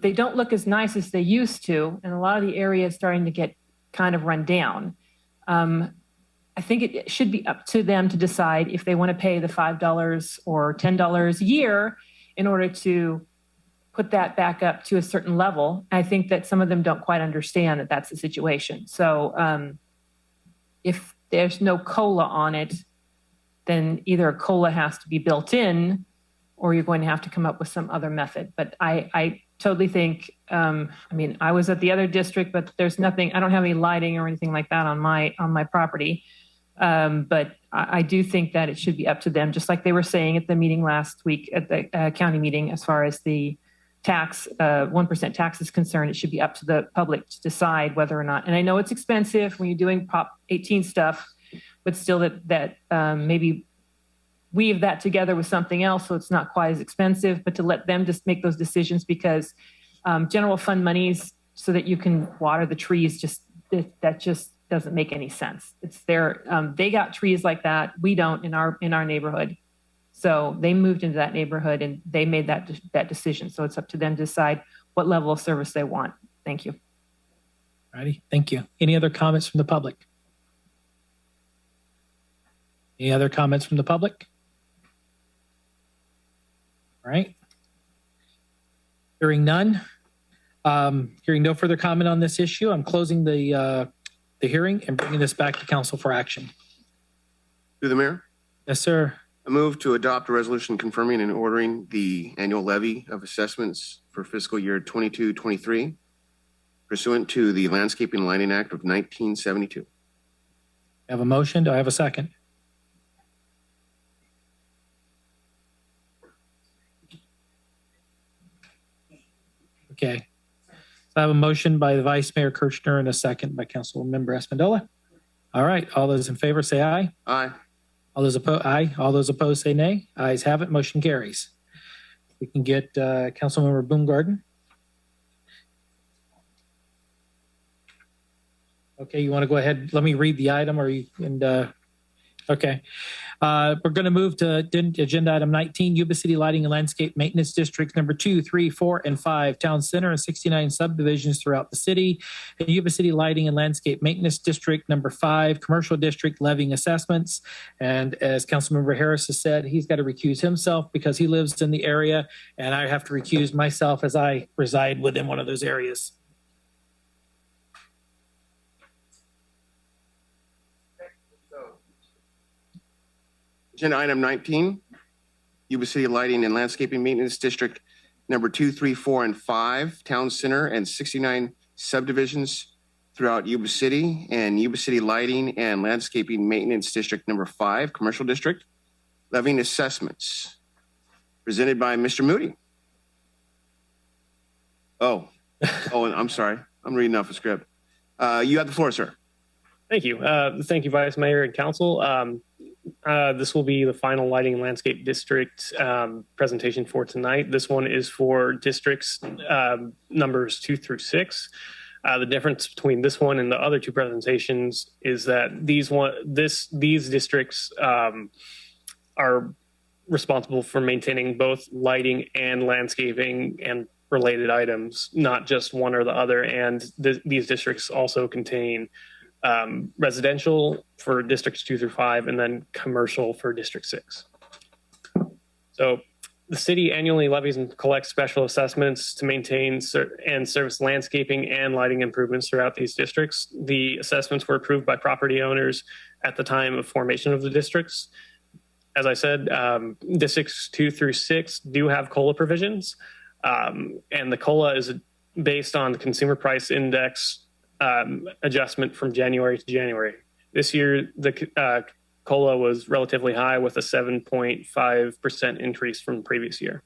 they don't look as nice as they used to. And a lot of the area is starting to get kind of run down. I think it should be up to them to decide if they want to pay the $5 or $10 a year in order to put that back up to a certain level. I think that some of them don't quite understand that that's the situation. So if there's no COLA on it, then either a COLA has to be built in or you're going to have to come up with some other method. But I totally think, I was at the other district, but there's nothing, I don't have any lighting or anything like that on my property. But I do think that it should be up to them, just like they were saying at the meeting last week at the county meeting, as far as the tax, 1% tax is concerned, it should be up to the public to decide whether or not. And I know it's expensive when you're doing Prop 18 stuff, but still that maybe weave that together with something else so it's not quite as expensive, but to let them just make those decisions, because general fund monies so that you can water the trees, that just doesn't make any sense. It's they got trees like that. We don't in our neighborhood. So they moved into that neighborhood and they made that decision. So it's up to them to decide what level of service they want. Thank you. All righty. Thank you. Any other comments from the public? Any other comments from the public? All right. Hearing none. Hearing no further comment on this issue, I'm closing the hearing and bringing this back to council for action. Through the mayor? Yes, sir. I move to adopt a resolution confirming and ordering the annual levy of assessments for fiscal year 22-23 pursuant to the Landscaping and Lighting Act of 1972. I have a motion. Do I have a second? Okay. So I have a motion by the Vice Mayor Kirchner and a second by Councilmember Espandola. All right. All those in favor say aye. Aye. All those opposed, aye. All those opposed say nay. Ayes have it. Motion carries. We can get Councilmember Boomgarden. Okay, you want to go ahead? Let me read the item, or you and okay. We're going to move to agenda item 19, Yuba City Lighting and Landscape Maintenance Districts number 2, 3, 4, and 5, Town Center and 69 subdivisions throughout the city. And Yuba City Lighting and Landscape Maintenance District number 5, Commercial District Levying Assessments. And as Councilmember Harris has said, he's got to recuse himself because he lives in the area, and I have to recuse myself as I reside within one of those areas. Agenda item 19, Yuba City Lighting and Landscaping Maintenance District number 2, 3, 4, and 5, Town Center and 69 subdivisions throughout Yuba City, and Yuba City Lighting and Landscaping Maintenance District number 5, Commercial District, Levying Assessments, presented by Mr. Moody. Oh, I'm sorry. I'm reading off a script. You have the floor, sir. Thank you. Thank you, Vice Mayor and Council. This will be the final Lighting and Landscape District presentation for tonight. This one is for districts numbers 2 through 6. The difference between this one and the other two presentations is that these districts are responsible for maintaining both lighting and landscaping and related items, not just one or the other. And these districts also contain residential for districts 2 through 5, and then commercial for district 6. So the city annually levies and collects special assessments to maintain and service landscaping and lighting improvements throughout these districts. The assessments were approved by property owners at the time of formation of the districts. as I said, districts 2 through 6 do have COLA provisions, and the COLA is based on the consumer price index adjustment from January to January. This year, the COLA was relatively high with a 7.5% increase from the previous year.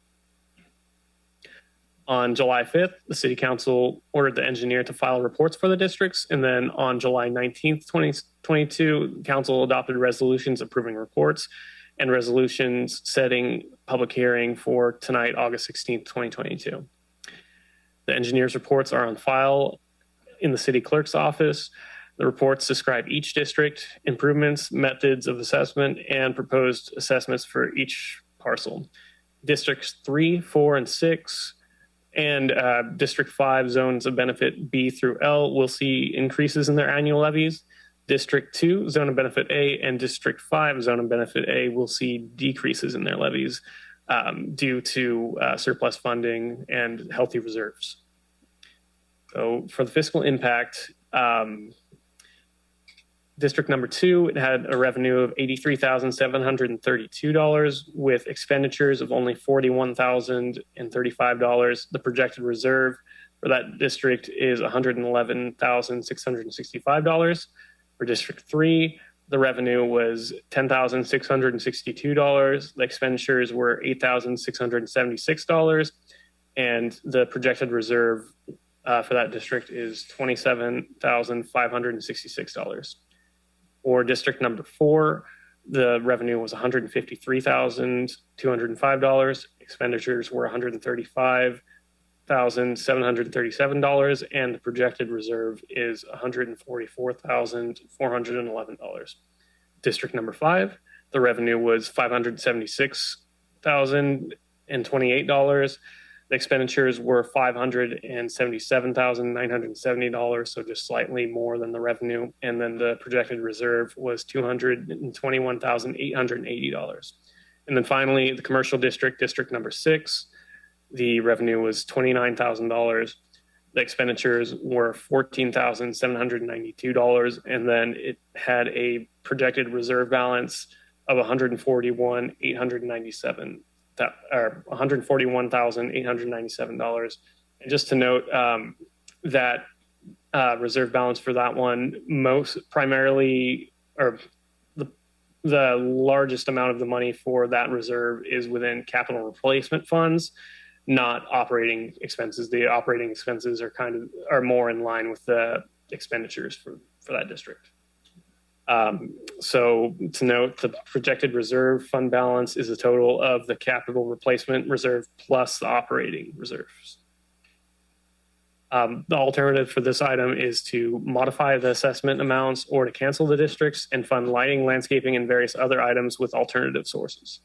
On July 5th, the City Council ordered the engineer to file reports for the districts. And then on July 19th, 2022, Council adopted resolutions approving reports and resolutions setting public hearing for tonight, August 16th, 2022. The engineer's reports are on file in the City Clerk's office. The reports describe each district, improvements, methods of assessment, and proposed assessments for each parcel. Districts 3, 4, and 6 and District 5 zones of benefit B through L will see increases in their annual levies. District 2, zone of benefit A, and District 5, zone of benefit A, will see decreases in their levies due to surplus funding and healthy reserves. So for the fiscal impact, District number 2, it had a revenue of $83,732 with expenditures of only $41,035. The projected reserve for that district is $111,665. For District 3, the revenue was $10,662. The expenditures were $8,676. And the projected reserve for that district is $27,566. For District number 4, the revenue was $153,205. Expenditures were $135,737, and the projected reserve is $144,411. District number 5, the revenue was $576,028. The expenditures were $577,970, so just slightly more than the revenue. And then the projected reserve was $221,880. And then finally, the commercial district, District number 6, the revenue was $29,000. The expenditures were $14,792, and then it had a projected reserve balance of $141,897. Or $141,897. And just to note that reserve balance for that one, the largest amount of the money for that reserve is within capital replacement funds, not operating expenses. The operating expenses are more in line with the expenditures for that district. So to note, the projected reserve fund balance is a total of the capital replacement reserve plus the operating reserves. The alternative for this item is to modify the assessment amounts or to cancel the districts and fund lighting, landscaping, and various other items with alternative sources.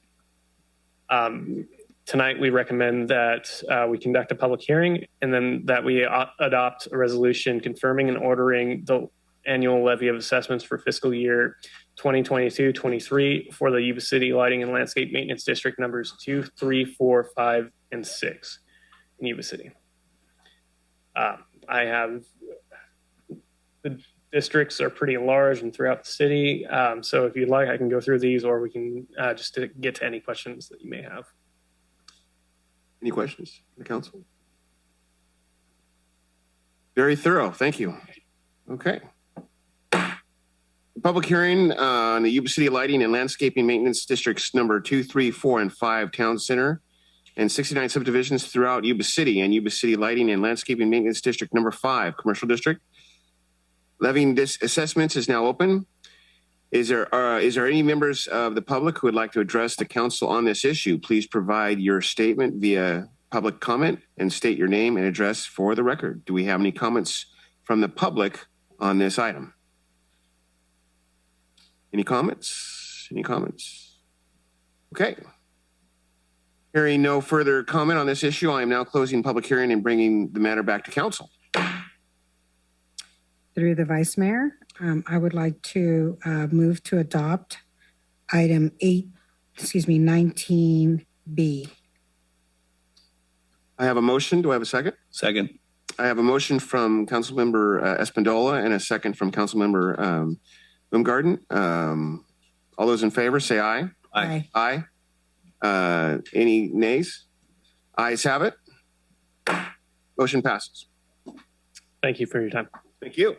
Tonight, we recommend that we conduct a public hearing and then that we adopt a resolution confirming and ordering the annual levy of assessments for fiscal year 2022-23 for the Yuba City Lighting and Landscape Maintenance District numbers 2, 3, 4, 5, and 6 in Yuba City. The districts are pretty large and throughout the city. So if you'd like, I can go through these, or we can just to get to any questions that you may have. Any questions from the council? Very thorough. Thank you. Okay. Public hearing on the Yuba City Lighting and Landscaping Maintenance Districts number 2, 3, 4, and 5 Town Center and 69 subdivisions throughout Yuba City, and Yuba City Lighting and Landscaping Maintenance District number 5 Commercial District. Levying assessments is now open. Is there any members of the public who would like to address the council on this issue? Please provide your statement via public comment and state your name and address for the record. Do we have any comments from the public on this item? Any comments? Any comments? Okay. Hearing no further comment on this issue, I am now closing public hearing and bringing the matter back to council. Through the Vice Mayor, I would like to move to adopt item 19B. I have a motion. Do I have a second? Second. I have a motion from Councilmember Espandola and a second from Councilmember Baumgarten. All those in favor say aye. Aye. Aye. Any nays? Ayes have it. Motion passes. Thank you for your time. Thank you.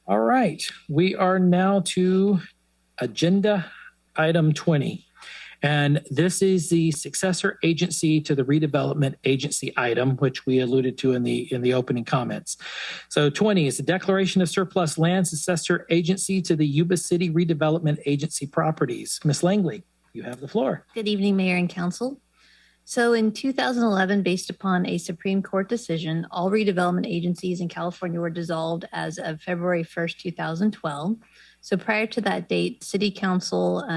All right, we are now to agenda item 20. And this is the successor agency to the redevelopment agency item, which we alluded to in the opening comments. So 20 is the declaration of surplus land successor agency to the Yuba City redevelopment agency properties. Ms. Langley, you have the floor. Good evening, Mayor and Council. So in 2011, based upon a Supreme Court decision, all redevelopment agencies in California were dissolved as of February 1st, 2012. So prior to that date, City Council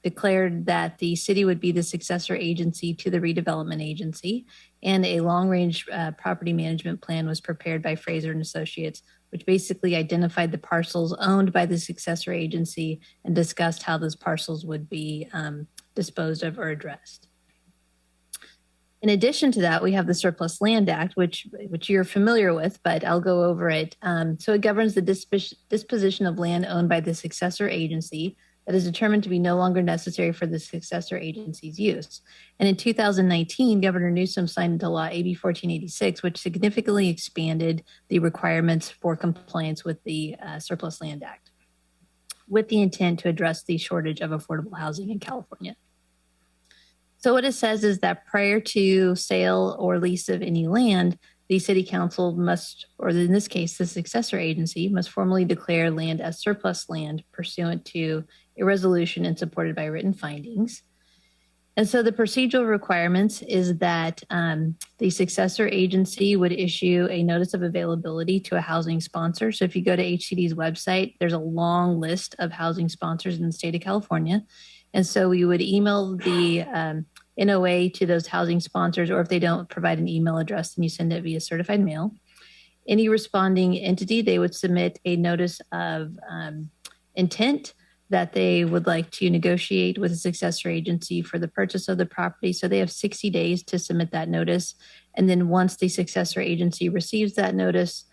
declared that the city would be the successor agency to the redevelopment agency, and a long-range property management plan was prepared by Fraser and Associates, which basically identified the parcels owned by the successor agency and discussed how those parcels would be disposed of or addressed. In addition to that, we have the Surplus Land Act, which you're familiar with, but I'll go over it. So it governs the disposition of land owned by the successor agency that is determined to be no longer necessary for the successor agency's use. And in 2019, Governor Newsom signed into law AB 1486, which significantly expanded the requirements for compliance with the Surplus Land Act, with the intent to address the shortage of affordable housing in California. So what it says is that prior to sale or lease of any land, the city council must, or in this case, the successor agency must formally declare land as surplus land pursuant to a resolution and supported by written findings. And so the procedural requirements is that the successor agency would issue a notice of availability to a housing sponsor. So if you go to HCD's website, there's a long list of housing sponsors in the state of California. And so we would email the NOA to those housing sponsors, or if they don't provide an email address, then you send it via certified mail. Any responding entity, they would submit a notice of intent that they would like to negotiate with a successor agency for the purchase of the property. So they have 60 days to submit that notice. And then once the successor agency receives that notice,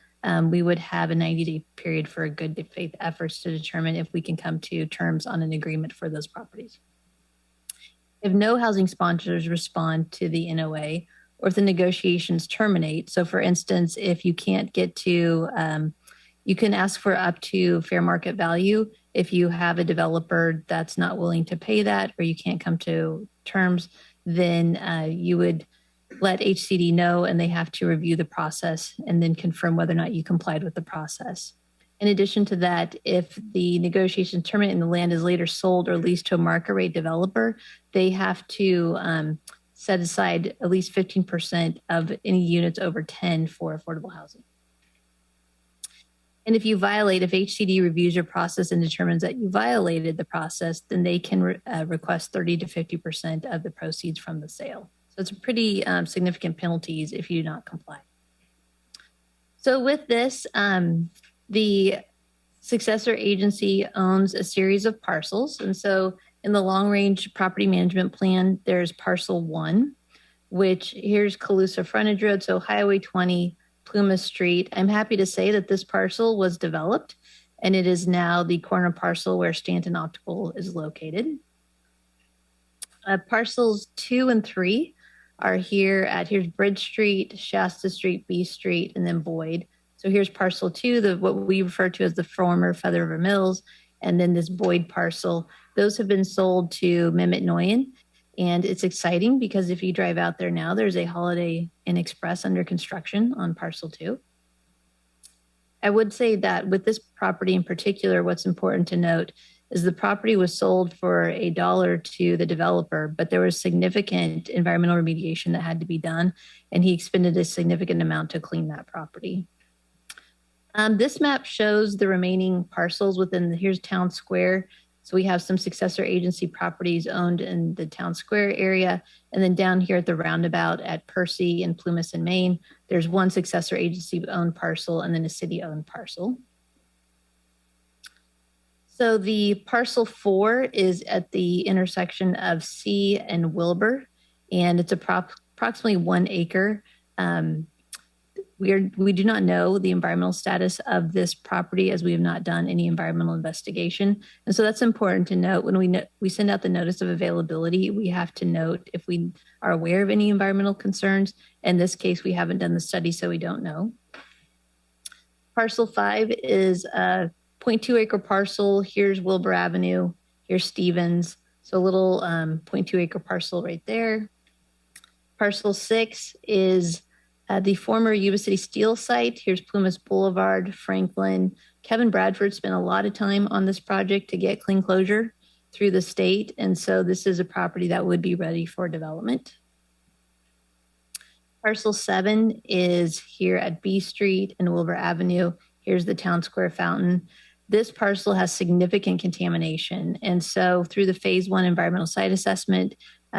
we would have a 90-day period for a good faith efforts to determine if we can come to terms on an agreement for those properties. If no housing sponsors respond to the NOA, or if the negotiations terminate, so for instance, if you can't get to, you can ask for up to fair market value if you have a developer that's not willing to pay that, or you can't come to terms, then you would let HCD know, and they have to review the process and then confirm whether or not you complied with the process. In addition to that, if the negotiations terminate and the land is later sold or leased to a market rate developer, they have to set aside at least 15% of any units over 10 for affordable housing. And if you violate, if HCD reviews your process and determines that you violated the process, then they can request 30 to 50% of the proceeds from the sale. So it's pretty significant penalties if you do not comply. So with this, the successor agency owns a series of parcels. And so in the long range property management plan, there's parcel 1, which here's Calusa frontage road. So Highway 20, Plumas Street. I'm happy to say that this parcel was developed, and it is now the corner parcel where Stanton Optical is located. Parcels 2 and 3 are here's Bridge Street, Shasta Street, B Street, and then Boyd. So here's parcel 2, what we refer to as the former Feather River Mills, and then this Boyd parcel. Those have been sold to Mehmet Noyan, and it's exciting because if you drive out there now, there's a Holiday Inn Express under construction on parcel 2. I would say that with this property in particular, what's important to note is the property was sold for $1 to the developer, but there was significant environmental remediation that had to be done, and he expended a significant amount to clean that property. This map shows the remaining parcels within here's Town Square. So we have some successor agency properties owned in the town square area. And then down here at the roundabout at Percy and Plumas in Maine, there's one successor agency owned parcel and then a city owned parcel. So the parcel 4 is at the intersection of C and Wilbur, and it's approximately 1 acre. We do not know the environmental status of this property as we have not done any environmental investigation. And so that's important to note. When we send out the notice of availability, we have to note if we are aware of any environmental concerns. In this case, we haven't done the study, so we don't know. Parcel 5 is a 0.2 acre parcel. Here's Wilbur Avenue. Here's Stevens. So a little 0.2 acre parcel right there. Parcel 6 is the former Yuba City Steel site. Here's Plumas Boulevard, Franklin. Kevin Bradford spent a lot of time on this project to get clean closure through the state. And so this is a property that would be ready for development. Parcel 7 is here at B Street and Wilbur Avenue. Here's the town square fountain. This parcel has significant contamination. And so through the phase 1 environmental site assessment,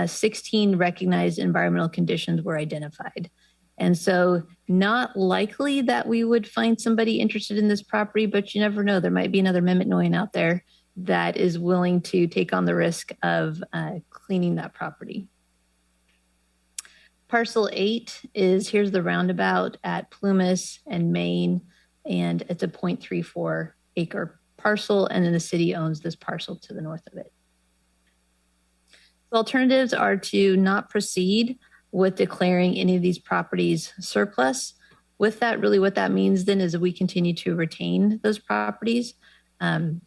16 recognized environmental conditions were identified. And so not likely that we would find somebody interested in this property, but you never know. There might be another Meetin out there that is willing to take on the risk of cleaning that property. Parcel 8 is, here's the roundabout at Plumas and Maine, and it's a 0.34 acre parcel, and then the city owns this parcel to the north of it. So alternatives are to not proceed with declaring any of these properties surplus. With that, really what that means then is that we continue to retain those properties.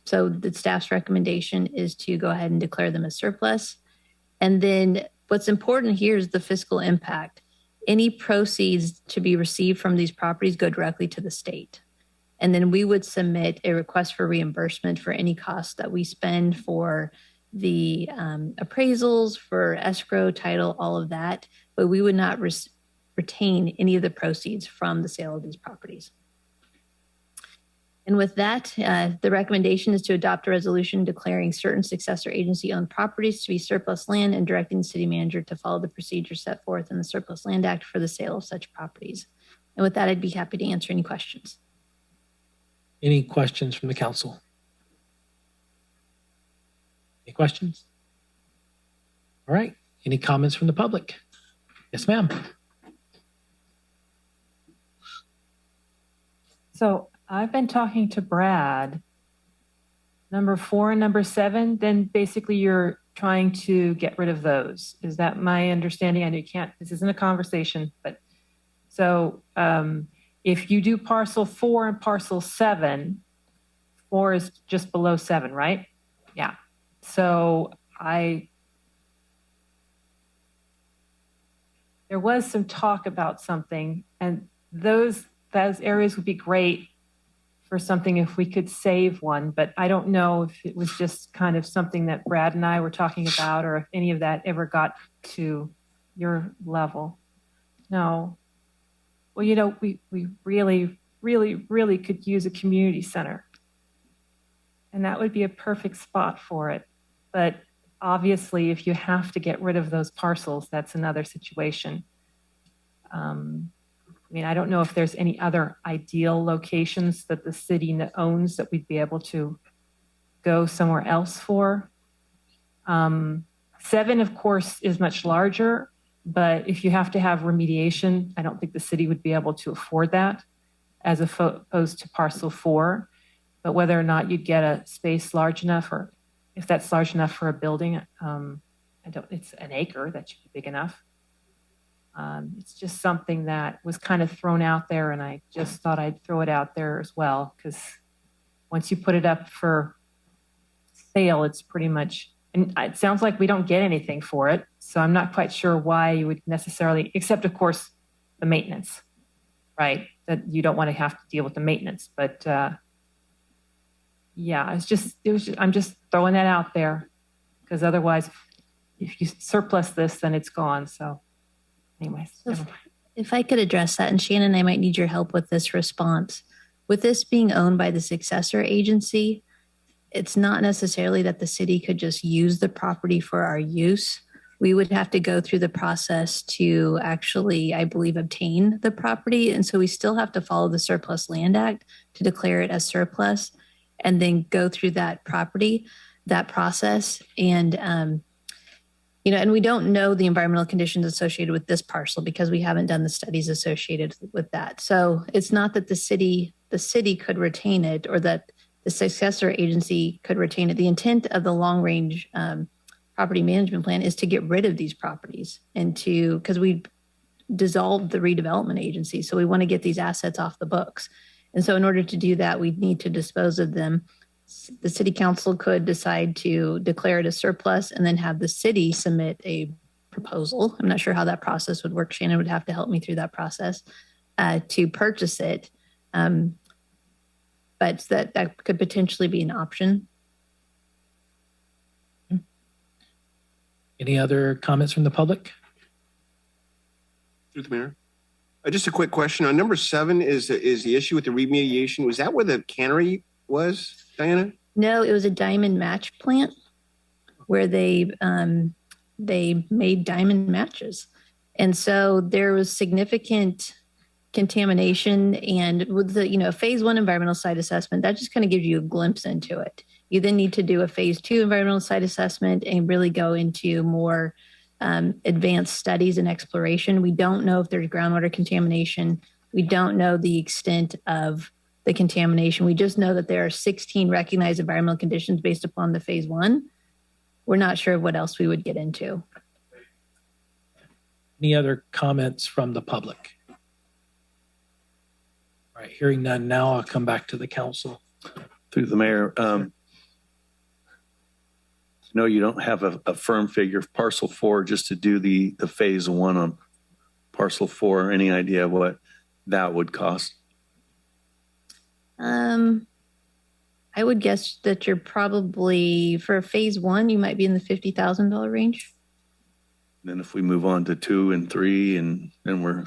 So the staff's recommendation is to go ahead and declare them as surplus. And then what's important here is the fiscal impact. Any proceeds to be received from these properties go directly to the state. And then we would submit a request for reimbursement for any costs that we spend for the appraisals, for escrow, title, all of that. But we would not retain any of the proceeds from the sale of these properties. And with that, the recommendation is to adopt a resolution declaring certain successor agency-owned properties to be surplus land and directing the city manager to follow the procedures set forth in the Surplus Land Act for the sale of such properties. And with that, I'd be happy to answer any questions. Any questions from the council? Any questions? All right. Any comments from the public? Yes, ma'am. So I've been talking to Brad. Number 4 and number 7, then basically you're trying to get rid of those. Is that my understanding? I know you can't, this isn't a conversation, but so if you do parcel 4 and parcel 7, 4 is just below 7, right? Yeah. So there was some talk about something, and those areas would be great for something if we could save one, but I don't know if it was just kind of something that Brad and I were talking about, or if any of that ever got to your level. No. Well, you know, we really, really, really could use a community center, and that would be a perfect spot for it. But obviously, if you have to get rid of those parcels, that's another situation. I mean, I don't know if there's any other ideal locations that the city owns that we'd be able to go somewhere else for. 7, of course, is much larger, but if you have to have remediation, I don't think the city would be able to afford that as opposed to parcel 4. But whether or not you'd get a space large enough, or if that's large enough for a building, it's an acre, that should be big enough. It's just something that was kind of thrown out there, and I just thought I'd throw it out there as well, because once you put it up for sale, it's pretty much, and it sounds like we don't get anything for it, so I'm not quite sure why you would necessarily, except of course the maintenance, right? That you don't want to have to deal with the maintenance, but yeah, I'm just throwing that out there, because otherwise, if you surplus this, then it's gone. So. Anyways, so if I could address that, and Shannon, I might need your help with this response. With this being owned by the successor agency, it's not necessarily that the city could just use the property for our use. We would have to go through the process to actually, I believe, obtain the property. And so we still have to follow the Surplus Land Act to declare it as surplus and then go through that process. And, and we don't know the environmental conditions associated with this parcel because we haven't done the studies associated with that. So it's not that the city could retain it or that the successor agency could retain it. The intent of the long range property management plan is to get rid of these properties because we dissolved the redevelopment agency. So we want to get these assets off the books. And so in order to do that, we need to dispose of them. The city council could decide to declare it a surplus and then have the city submit a proposal. I'm not sure how that process would work. Shannon would have to help me through that process to purchase it. But that could potentially be an option. Any other comments from the public? Through the mayor. Just a quick question on number 7 is the issue with the remediation. Was that where the cannery was, Diana? No, it was a diamond match plant where they made diamond matches. And so there was significant contamination, and with the phase 1 environmental site assessment, that just kind of gives you a glimpse into it. You then need to do a phase 2 environmental site assessment and really go into more advanced studies and exploration. We don't know if there's groundwater contamination. We don't know the extent of the contamination. We just know that there are 16 recognized environmental conditions based upon the phase 1. We're not sure what else we would get into. Any other comments from the public? All right, hearing none now, I'll come back to the council. Through the mayor, no, you don't have a firm figure of Parcel 4 just to do the phase 1 on Parcel 4. Any idea what that would cost? I would guess that you're probably, for phase 1, you might be in the $50,000 range. Then if we move on to 2 and 3 and then we're...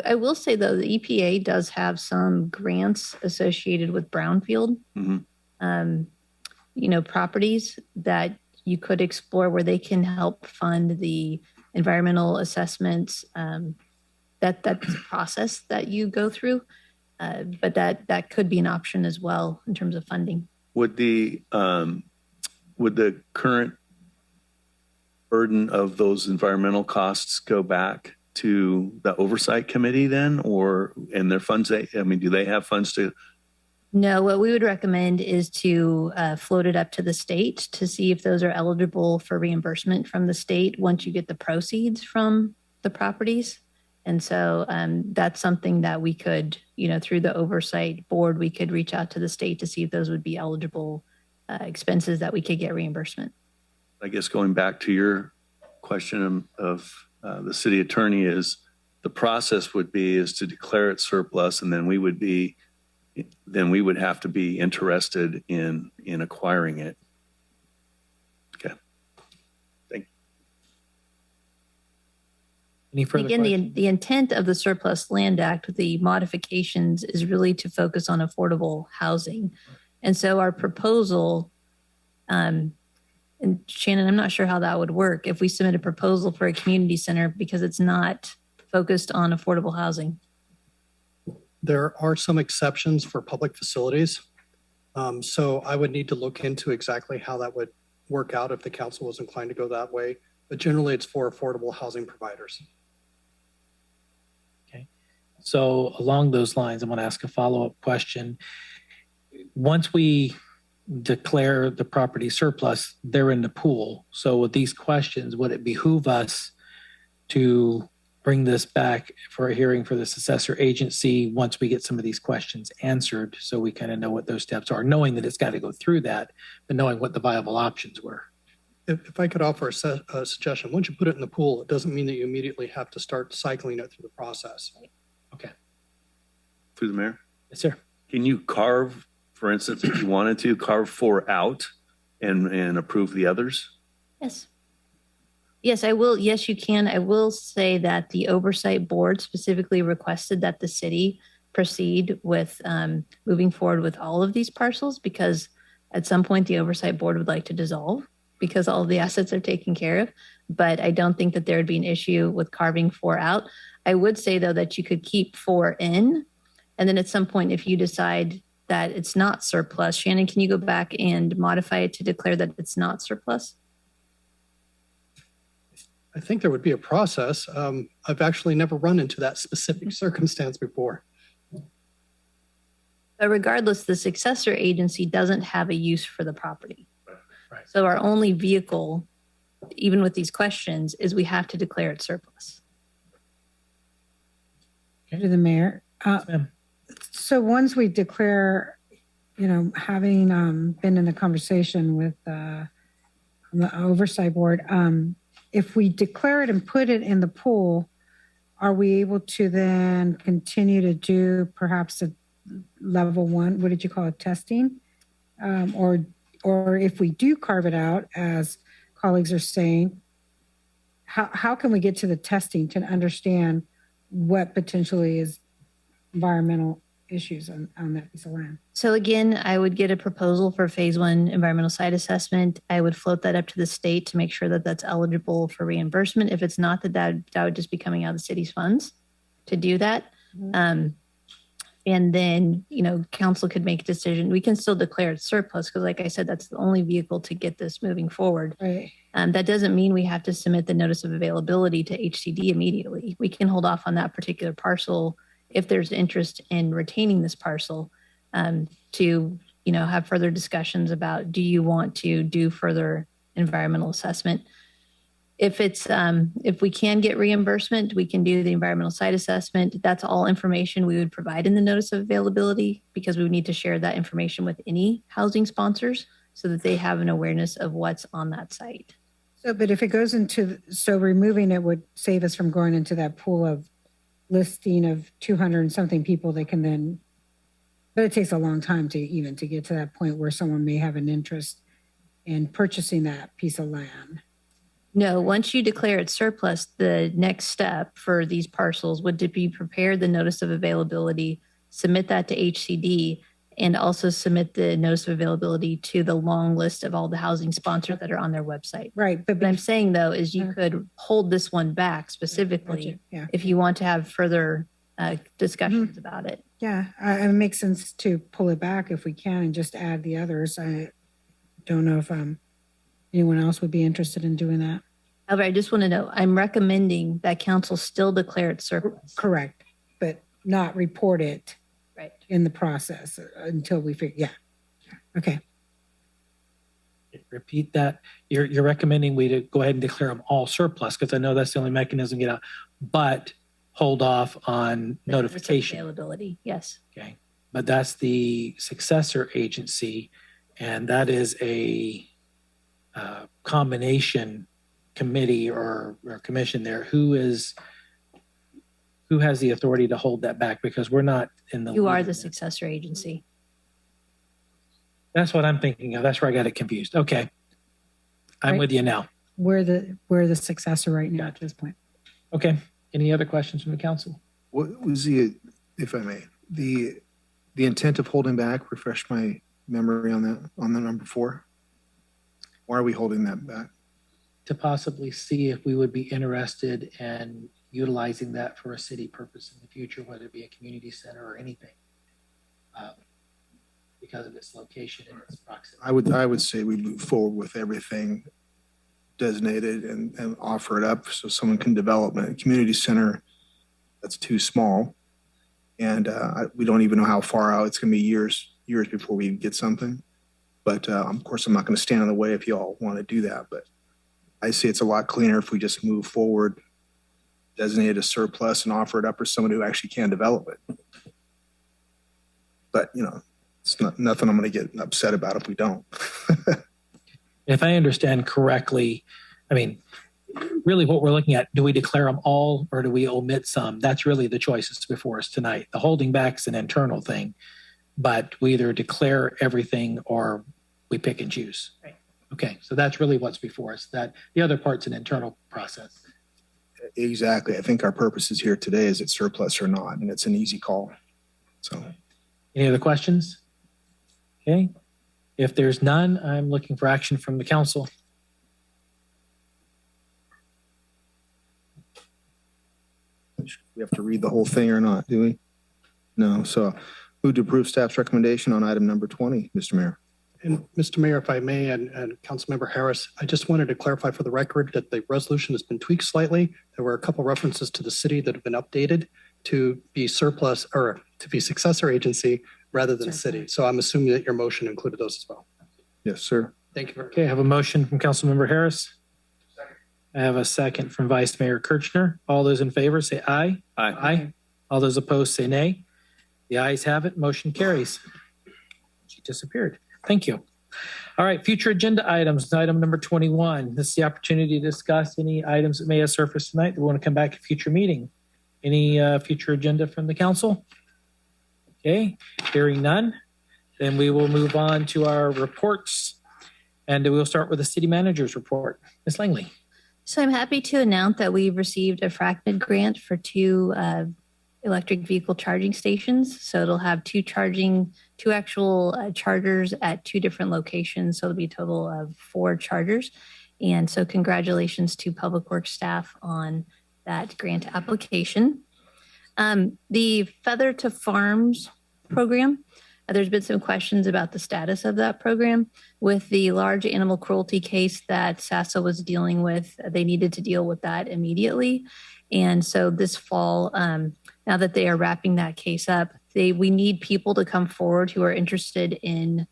I will say, though, the EPA does have some grants associated with brownfield, properties that you could explore where they can help fund the environmental assessments. That's a process that you go through, but that could be an option as well in terms of funding. Would the current burden of those environmental costs go back to the oversight committee then, and their funds? Do they have funds to? No, what we would recommend is to float it up to the state to see if those are eligible for reimbursement from the state once you get the proceeds from the properties. And so that's something that we could, through the oversight board, we could reach out to the state to see if those would be eligible expenses that we could get reimbursement. I guess going back to your question of the city attorney, is the process would be is to declare it surplus, and then we would have to be interested in acquiring it. Okay. Thank you. Any further Again, questions? the intent of the Surplus Land Act with the modifications is really to focus on affordable housing. And so our proposal, and Shannon, I'm not sure how that would work if we submit a proposal for a community center because it's not focused on affordable housing. There are some exceptions for public facilities. So I would need to look into exactly how that would work out if the council was inclined to go that way. But generally, it's for affordable housing providers. Okay. So along those lines, I'm going to ask a follow-up question. Once we declare the property surplus, they're in the pool. So with these questions, would it behoove us to bring this back for a hearing for the successor agency once we get some of these questions answered, so we kind of know what those steps are, knowing that it's got to go through that, but knowing what the viable options were? If I could offer a suggestion, once you put it in the pool, it doesn't mean that you immediately have to start cycling it through the process. Okay. Through the mayor? Yes, sir. Can you carve, for instance, if you wanted to, carve 4 out and approve the others? Yes. Yes, I will. Yes, you can. I will say that the oversight board specifically requested that the city proceed with moving forward with all of these parcels because At some point, the oversight board would like to dissolve because all of the assets are taken care of. But I don't think that there would be an issue with carving 4 out. I would say, though, that you could keep 4 in. And then at some point, if you decide that it's not surplus, Shannon, can you go back and modify it to declare that it's not surplus? I think there would be a process. I've actually never run into that specific circumstance before. But regardless, the successor agency doesn't have a use for the property. Right. So our only vehicle, even with these questions, is we have to declare it surplus. To the mayor. So once we declare, having been in the conversation with the oversight board, if we declare it and put it in the pool, are we able to then continue to do perhaps a level 1, what did you call it, testing? Or if we do carve it out, as colleagues are saying, how can we get to the testing to understand what potentially is environmental issues on that piece of land? So again, I would get a proposal for phase 1 environmental site assessment. I would float that up to the state to make sure that that's eligible for reimbursement. If it's not, that would just be coming out of the city's funds to do that. Mm-hmm. And then, council could make a decision. We can still declare it surplus because, like I said, that's the only vehicle to get this moving forward. Right. That doesn't mean we have to submit the notice of availability to HCD immediately. We can hold off on that particular parcel if there's interest in retaining this parcel to, have further discussions about, do you want to do further environmental assessment? If we can get reimbursement, we can do the environmental site assessment. That's all information we would provide in the notice of availability because we would need to share that information with any housing sponsors so that they have an awareness of what's on that site. So, but if it goes so removing it would save us from going into that pool of listing of 200 and something people they can then, but it takes a long time to get to that point where someone may have an interest in purchasing that piece of land. No, once you declare it surplus, the next step for these parcels would be prepare the notice of availability, submit that to HCD, and also submit the notice of availability to the long list of all the housing sponsors that are on their website. Right. But what I'm saying, though, is you could hold this one back specifically if you want to have further discussions about it. Yeah, it makes sense to pull it back if we can and just add the others. I don't know if anyone else would be interested in doing that. However, I just want to know, I'm recommending that council still declare it surplus. Correct, but not report it in the process until we figure, okay. Repeat that. You're recommending we to go ahead and declare them all surplus because I know that's the only mechanism to get out, but hold off on notification. Availability, yes. Okay, but that's the successor agency, and that is a combination committee or commission there. Who has the authority to hold that back? Because we're not in the. You are the successor agency. That's what I'm thinking of. That's where I got it confused. Okay, I'm with you now. We're the successor right now at this point. Okay. Any other questions from the council? What was if I may, the intent of holding back? Refresh my memory on that, on the number 4. Why are we holding that back? To possibly see if we would be interested in utilizing that for a city purpose in the future, whether it be a community center or anything, because of its location and its proximity. I would say we move forward with everything designated and offer it up so someone can develop a community center that's too small. And we don't even know how far out. It's going to be years before we get something. But of course, I'm not going to stand in the way if you all want to do that. But I see it's a lot cleaner if we just move forward, designate a surplus and offer it up for someone who actually can develop it. But, it's nothing I'm going to get upset about if we don't. If I understand correctly, I mean, really what we're looking at, do we declare them all or do we omit some? That's really the choices before us tonight. The holding back is an internal thing, but we either declare everything or we pick and choose. Right. Okay, so that's really what's before us. That the other part's an internal process. Exactly. I think our purpose is here today is it surplus or not, and it's an easy call. So, any other questions? Okay. If there's none, I'm looking for action from the council. We have to read the whole thing or not, do we? No. So move to approve staff's recommendation on item number 20, Mr. Mayor. And Mr. Mayor, if I may, and Councilmember Harris, I just wanted to clarify for the record that the resolution has been tweaked slightly. There were a couple references to the city that have been updated to be surplus or to be successor agency rather than city. So I'm assuming that your motion included those as well. Yes, sir. Thank you very much. Okay, I have a motion from Councilmember Harris. I have a second from Vice Mayor Kirchner. All those in favor say aye. Aye. Aye. All those opposed say nay. The ayes have it. Motion carries. She disappeared. Thank you. All right, future agenda items. Item number 21. This is the opportunity to discuss any items that may have surfaced tonight that we want to come back at future meeting. Any future agenda from the council? Okay, hearing none. Then we will move on to our reports. And we'll start with the city manager's report. Ms. Langley. So I'm happy to announce that we've received a FRACMID grant for 2 electric vehicle charging stations. So it'll have 2 actual chargers at 2 different locations. So it'll be a total of 4 chargers. And so congratulations to Public Works staff on that grant application. The Feather to Farms program, there's been some questions about the status of that program. With the large animal cruelty case that SASA was dealing with, they needed to deal with that immediately. And so this fall, now that they are wrapping that case up, we need people to come forward who are interested in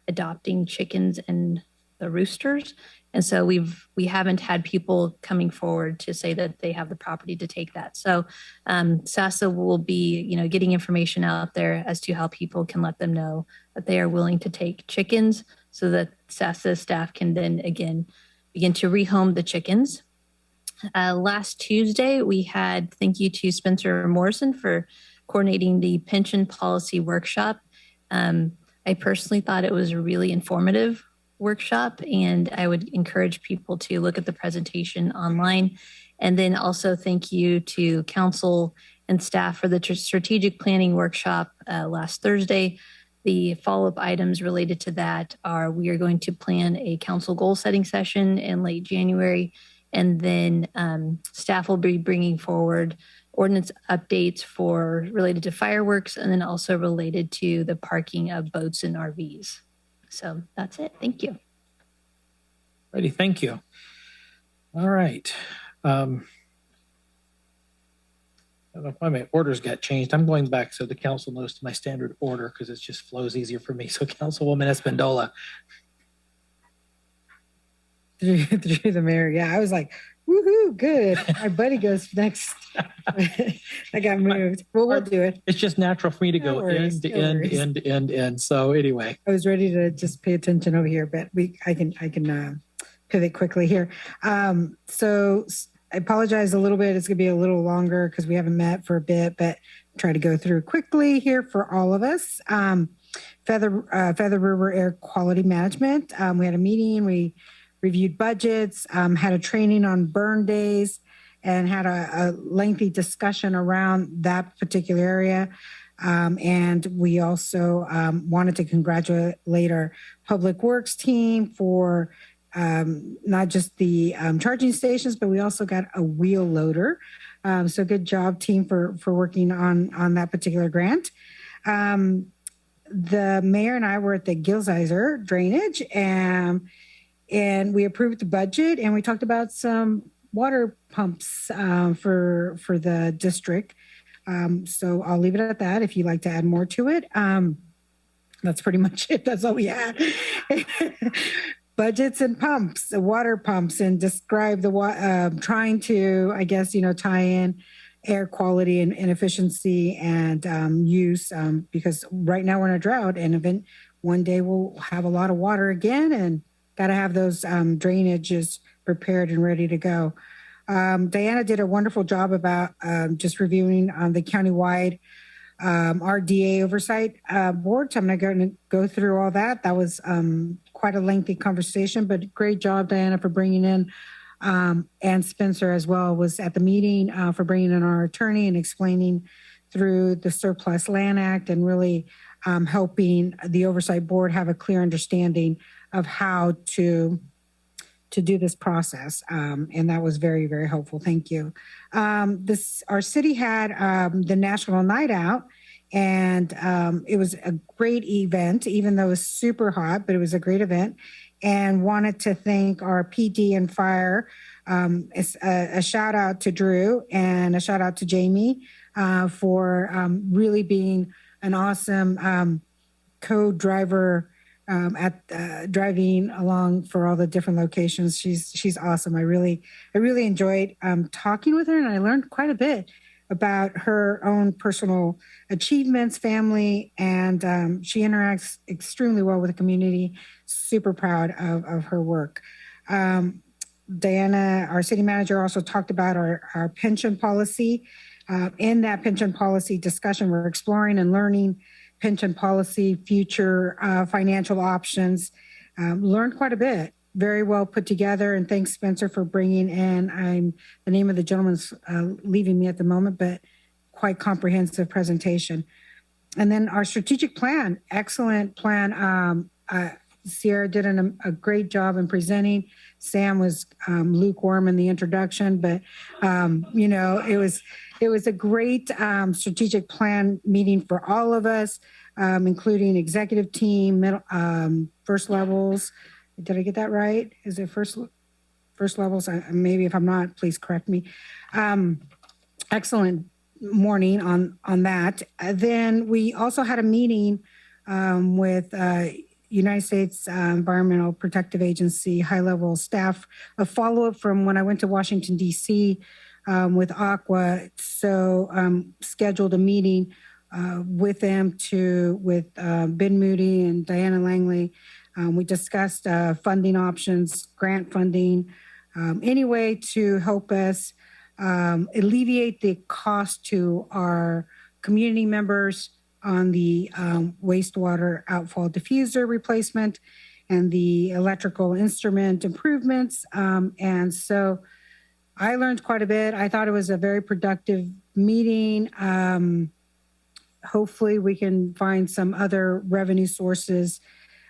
adopting chickens and the roosters. And so we haven't had people coming forward to say that they have the property to take that. So SASA will be, getting information out there as to how people can let them know that they are willing to take chickens, so that SASA staff can then again begin to rehome the chickens. Last Tuesday, we had thank you to Spencer Morrison for coordinating the pension policy workshop. I personally thought it was a really informative workshop, and I would encourage people to look at the presentation online. And then also thank you to council and staff for the strategic planning workshop last Thursday. The follow-up items related to that are we are going to plan a council goal setting session in late January, and then staff will be bringing forward ordinance updates related to fireworks, and then also related to the parking of boats and RVs. So that's it. Thank you. Ready. Thank you. All right. I don't know why my orders got changed. I'm going back so the council knows to my standard order because it just flows easier for me. So Councilwoman Espandola. Through the mayor. Yeah, I was like, woohoo, good. My buddy goes next. I got moved. Well, we'll do it. It's just natural for me to go end to end. So anyway. I was ready to just pay attention over here, but I can pivot quickly here. So I apologize a little bit. It's going to be a little longer because we haven't met for a bit, but try to go through quickly here for all of us. Feather River Air Quality Management. We had a meeting. We reviewed budgets, had a training on burn days, and had a lengthy discussion around that particular area. And we also wanted to congratulate our Public Works team for not just the charging stations, but we also got a wheel loader. So good job, team, for working on that particular grant. The mayor and I were at the Gilsizer Drainage, and we approved the budget, and we talked about some water pumps for the district. So I'll leave it at that if you'd like to add more to it. That's pretty much it. That's all we had. Budgets and pumps, water pumps, and describe trying to, I guess, tie in air quality and efficiency and use, because right now we're in a drought, and one day we'll have a lot of water again, and got to have those drainages prepared and ready to go. Diana did a wonderful job about just reviewing the countywide RDA oversight board. So I'm not going to go through all that. That was quite a lengthy conversation, but great job, Diana, for bringing in, and Spencer as well was at the meeting for bringing in our attorney and explaining through the Surplus Land Act and really helping the oversight board have a clear understanding of how to do this process. And that was very, very helpful. Thank you. Our city had the National Night Out, and it was a great event, even though it was super hot, but it was a great event. And wanted to thank our PD and fire. A shout out to Drew and a shout out to Jamie for really being an awesome co-driver at driving along for all the different locations. She's awesome. I really enjoyed talking with her, and I learned quite a bit about her own personal achievements, family, and she interacts extremely well with the community. Super proud of her work. Diana, our city manager, also talked about our pension policy. In that pension policy discussion, we're exploring and learning pension policy, future financial options. Learned quite a bit. Very well put together. And thanks, Spencer, for bringing in, the name of the gentleman's leaving me at the moment, but quite comprehensive presentation. And then our strategic plan, excellent plan. Sierra did a great job in presenting. Sam was lukewarm in the introduction, but it was a great strategic plan meeting for all of us, including executive team, middle, first levels. Did I get that right? Is it first levels? Maybe if I'm not, please correct me. Excellent morning on that. Then we also had a meeting with United States Environmental Protective Agency high-level staff, a follow-up from when I went to Washington, D.C. With Aqua. So scheduled a meeting with them with Ben Moody and Diana Langley. We discussed funding options, grant funding, any way to help us alleviate the cost to our community members on the wastewater outfall diffuser replacement and the electrical instrument improvements. And so I learned quite a bit. I thought it was a very productive meeting. Hopefully we can find some other revenue sources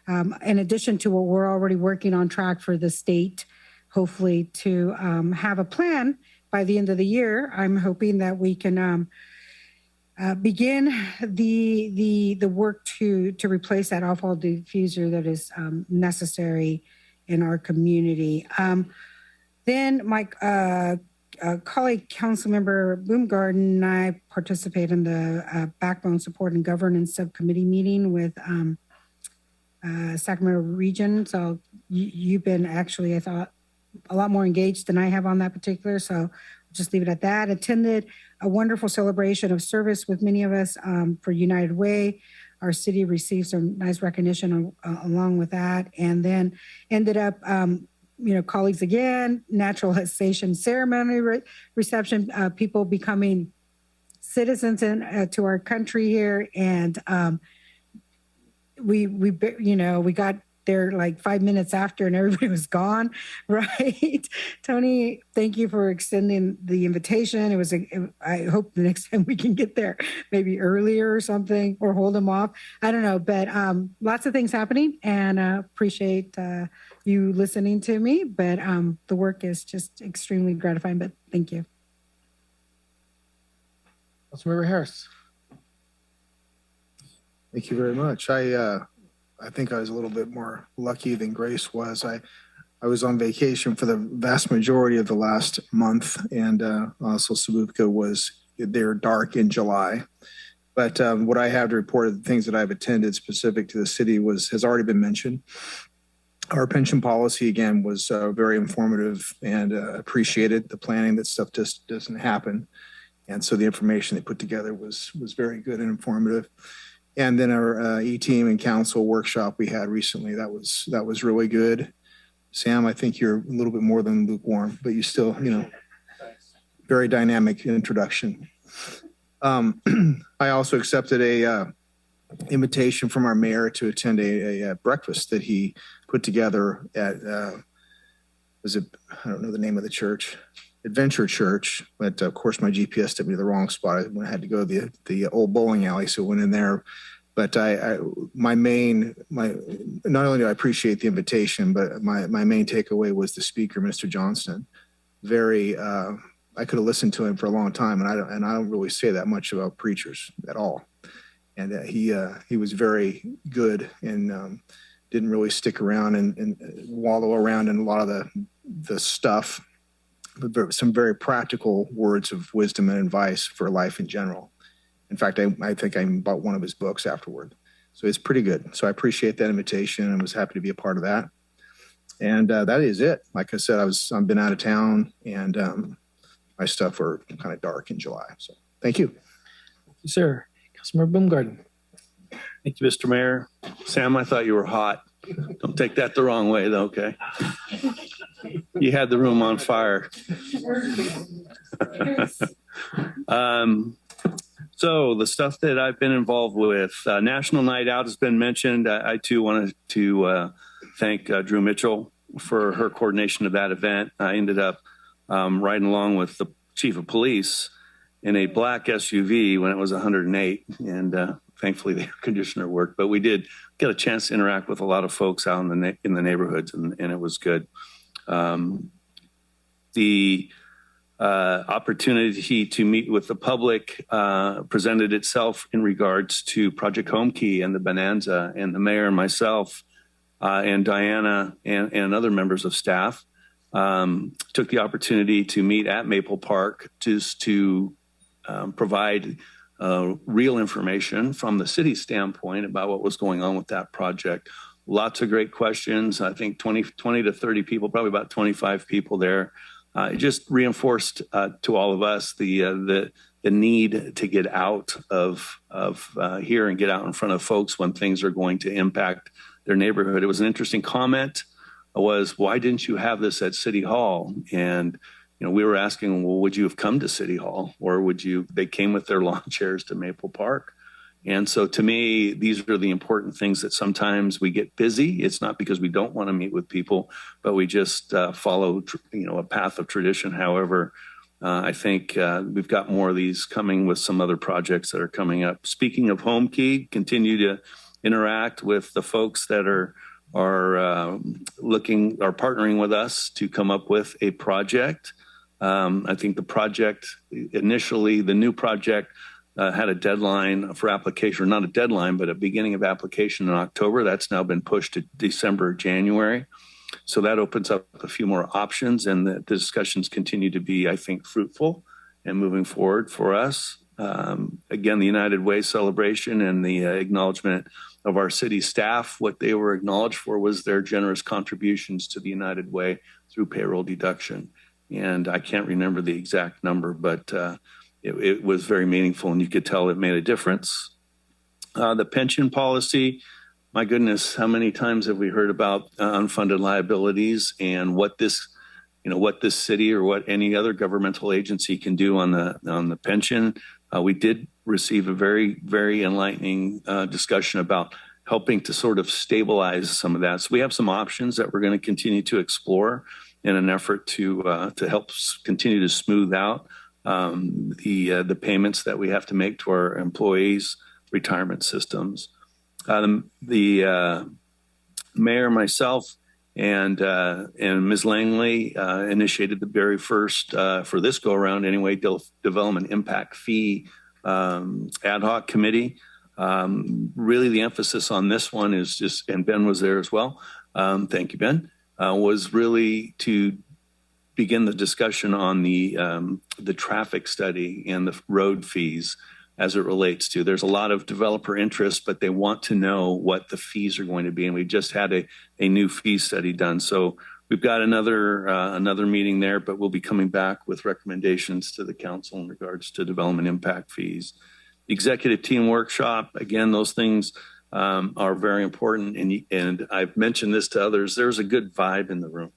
in addition to what we're already working on track for the state, hopefully to have a plan by the end of the year. I'm hoping that we can begin the work to replace that outfall diffuser that is necessary in our community. Then my colleague, Councilmember Boomgarden, and I participate in the Backbone Support and Governance Subcommittee meeting with Sacramento Region. So you've been actually, I thought, a lot more engaged than I have on that particular. So I'll just leave it at that. Attended a wonderful celebration of service with many of us for United Way. Our city received some nice recognition along with that. And then ended up, colleagues again, naturalization ceremony reception, people becoming citizens to our country here. And we got there like 5 minutes after and everybody was gone, right? Tony, thank you for extending the invitation. I hope the next time we can get there maybe earlier or something, or hold them off. I don't know, but lots of things happening, and appreciate you listening to me, but the work is just extremely gratifying, but thank you. Councilmember Harris. Thank you very much. I think I was a little bit more lucky than Grace was. I was on vacation for the vast majority of the last month, and also Sabuka was there dark in July. But what I have to report of the things that I've attended specific to the city has already been mentioned. Our pension policy, again, was very informative and appreciated. The planning, that stuff just doesn't happen. And so the information they put together was very good and informative. And then our E-team and council workshop we had recently, that was really good. Sam, I think you're a little bit more than lukewarm, but you still, very dynamic introduction. I also accepted a invitation from our mayor to attend a breakfast that he put together at, I don't know the name of the church, Adventure Church, but of course my GPS took me to the wrong spot. I had to go to the old bowling alley, so I went in there. But not only do I appreciate the invitation, but my main takeaway was the speaker, Mr. Johnston. I could have listened to him for a long time, and I don't really say that much about preachers at all. And he was very good and didn't really stick around and wallow around in a lot of the stuff, but some very practical words of wisdom and advice for life in general. In fact, I think I bought one of his books afterward. So it's pretty good. So I appreciate that invitation and was happy to be a part of that. And that is it. Like I said, I've been out of town, and my stuff were kind of dark in July. So thank you. Thank you, sir. Councilmember Baumgarten. Thank you, Mr. Mayor. Sam, I thought you were hot. Don't take that the wrong way, though, okay? You had the room on fire. So the stuff that I've been involved with, National Night Out has been mentioned. I too wanted to thank Drew Mitchell for her coordination of that event. I ended up riding along with the chief of police in a black SUV when it was 108, and thankfully the air conditioner worked. But we did get a chance to interact with a lot of folks out in the neighborhoods, and it was good. The opportunity to meet with the public presented itself in regards to Project Home Key and the Bonanza, and the mayor and myself and Diana and other members of staff took the opportunity to meet at Maple Park just to provide real information from the city standpoint about what was going on with that project. Lots of great questions. I think 20 to 30 people, probably about 25 people there. It just reinforced to all of us the need to get out of here and get out in front of folks when things are going to impact their neighborhood. It was an interesting comment. Was, why didn't you have this at City Hall? And we were asking, well, would you have come to City Hall, or would you? They came with their lawn chairs to Maple Park. And so to me, these are the important things that sometimes we get busy. It's not because we don't want to meet with people, but we just follow, a path of tradition. However, I think we've got more of these coming with some other projects that are coming up. Speaking of Home Key, continue to interact with the folks that are partnering with us to come up with a project. I think the project initially, the new project, had a deadline for application, or not a deadline, but a beginning of application in October. That's now been pushed to December, January. So that opens up a few more options, and the discussions continue to be, I think, fruitful and moving forward for us. Again, the United Way celebration and the acknowledgement of our city staff, what they were acknowledged for was their generous contributions to the United Way through payroll deduction. And I can't remember the exact number, but it was very meaningful, and you could tell it made a difference. The pension policy, my goodness, how many times have we heard about unfunded liabilities and what this city or what any other governmental agency can do on the pension? We did receive a very, very enlightening discussion about helping to sort of stabilize some of that. So we have some options that we're going to continue to explore in an effort to help continue to smooth out the payments that we have to make to our employees' retirement systems. The mayor, myself, and Ms. Langley initiated the very first, for this go around anyway, development impact fee ad hoc committee. Really the emphasis on this one is just, and Ben was there as well. Thank you, Ben. Was really to begin the discussion on the traffic study and the road fees as it relates to. There's a lot of developer interest, but they want to know what the fees are going to be. And we just had a new fee study done. So we've got another meeting there, but we'll be coming back with recommendations to the council in regards to development impact fees. Executive team workshop, again, those things are very important. And I've mentioned this to others. There's a good vibe in the room.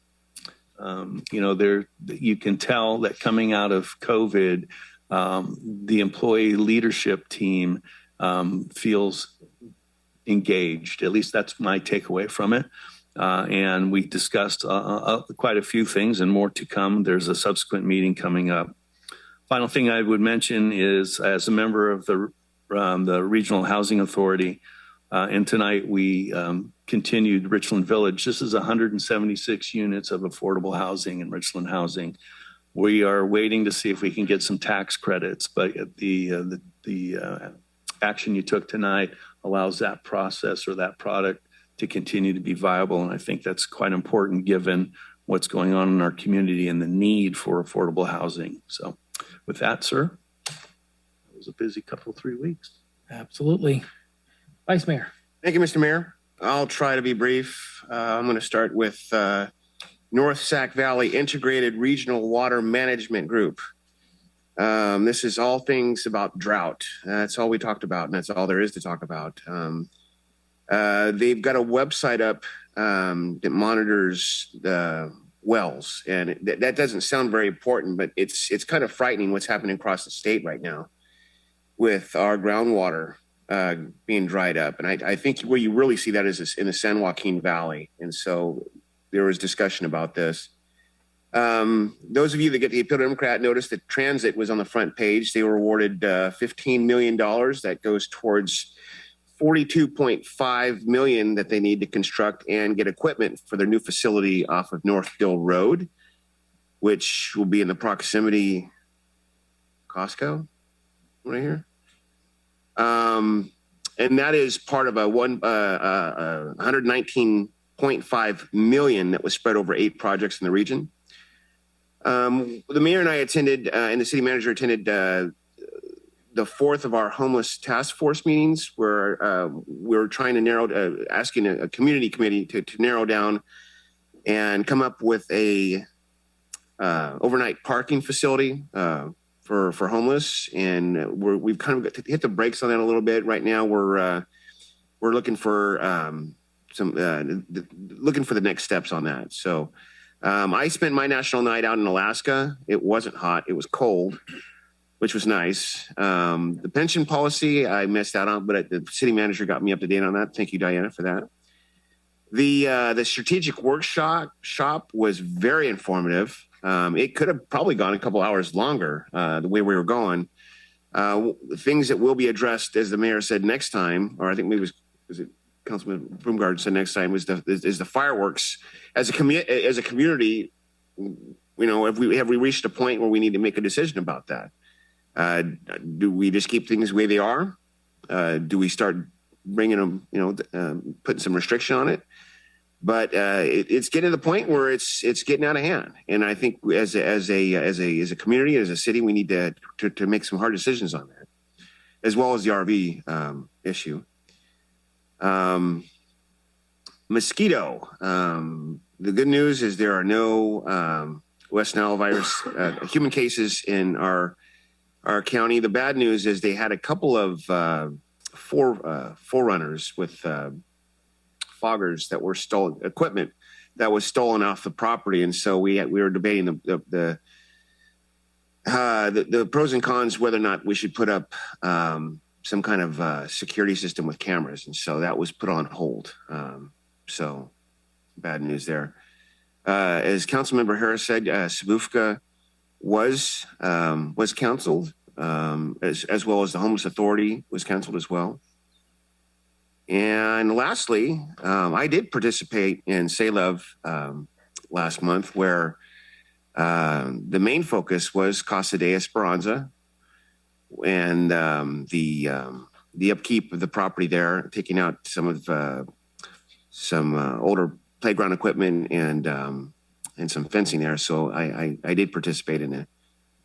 You can tell that coming out of COVID, the employee leadership team feels engaged. At least that's my takeaway from it. And we discussed quite a few things and more to come. There's a subsequent meeting coming up. Final thing I would mention is, as a member of the the Regional Housing Authority. And tonight we continued Richland Village. This is 176 units of affordable housing in Richland Housing. We are waiting to see if we can get some tax credits, but the action you took tonight allows that process or that product to continue to be viable. And I think that's quite important given what's going on in our community and the need for affordable housing. So with that, sir, it was a busy couple, 3 weeks. Absolutely. Vice Mayor. Thank you, Mr. Mayor. I'll try to be brief. I'm going to start with North Sac Valley Integrated Regional Water Management Group. This is all things about drought. That's all we talked about, and that's all there is to talk about. They've got a website up that monitors the wells, and that doesn't sound very important, but it's kind of frightening what's happening across the state right now with our groundwater being dried up. And I think where you really see that is in the San Joaquin Valley. And so there was discussion about this. Those of you that get the Appeal Democrat noticed that transit was on the front page. They were awarded $15 million. That goes towards $42.5 million that they need to construct and get equipment for their new facility off of North Dill Road, which will be in the proximity Costco right here. And that is part of a $119.5 million that was spread over 8 projects in the region. The mayor and I attended, and the city manager attended the 4th of our homeless task force meetings, where we're trying to narrow, asking a community committee to narrow down and come up with a overnight parking facility for homeless, and we've kind of got to hit the brakes on that a little bit right now. We're looking for looking for the next steps on that. So I spent my national night out in Alaska. It wasn't hot; it was cold, which was nice. The pension policy I missed out on, but the city manager got me up to date on that. Thank you, Diana, for that. The strategic workshop was very informative. It could have probably gone a couple hours longer the way we were going. Things that will be addressed, as the mayor said, next time, or I think maybe was it Councilman Broomgard said next time, is the fireworks. As a community, you know, have we reached a point where we need to make a decision about that? Do we just keep things the way they are? Do we start bringing them, putting some restriction on it? But it's getting to the point where it's getting out of hand, and I think as a community, as a city, we need to make some hard decisions on that, as well as the RV issue. Mosquito. The good news is there are no West Nile virus human cases in our county. The bad news is they had a couple of forerunners with foggers that were stolen, equipment that was stolen off the property, and so we were debating the pros and cons, whether or not we should put up some kind of security system with cameras, and so that was put on hold. So bad news there. As Councilmember Harris said, Sabufka was canceled, as well as the Homeless Authority was canceled as well. And lastly, I did participate in SALEV last month, where the main focus was Casa de Esperanza and the upkeep of the property there, taking out some older playground equipment and some fencing there. So I did participate in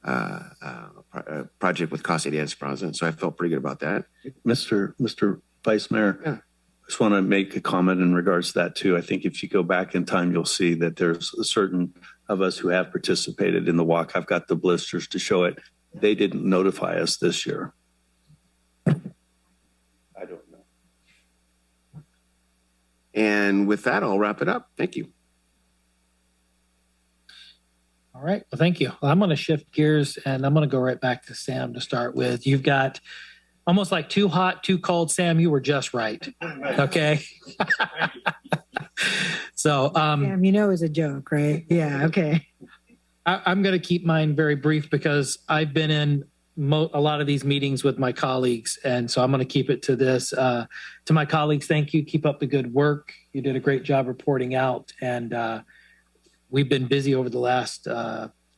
a project with Casa de Esperanza, so I felt pretty good about that. Mr. Vice Mayor, yeah. I just want to make a comment in regards to that too. I think if you go back in time, you'll see that there's a certain of us who have participated in the walk. I've got the blisters to show it. They didn't notify us this year. I don't know. And with that, I'll wrap it up. Thank you. All right. Well, thank you. Well, I'm going to shift gears and I'm going to go right back to Sam to start with. You've got almost like too hot, too cold. Sam, you were just right. Okay. So, Sam, you know, it was a joke, right? Yeah. Okay. I'm going to keep mine very brief because I've been in a lot of these meetings with my colleagues, and so I'm going to keep it to this. To my colleagues, thank you. Keep up the good work. You did a great job reporting out, and we've been busy over the last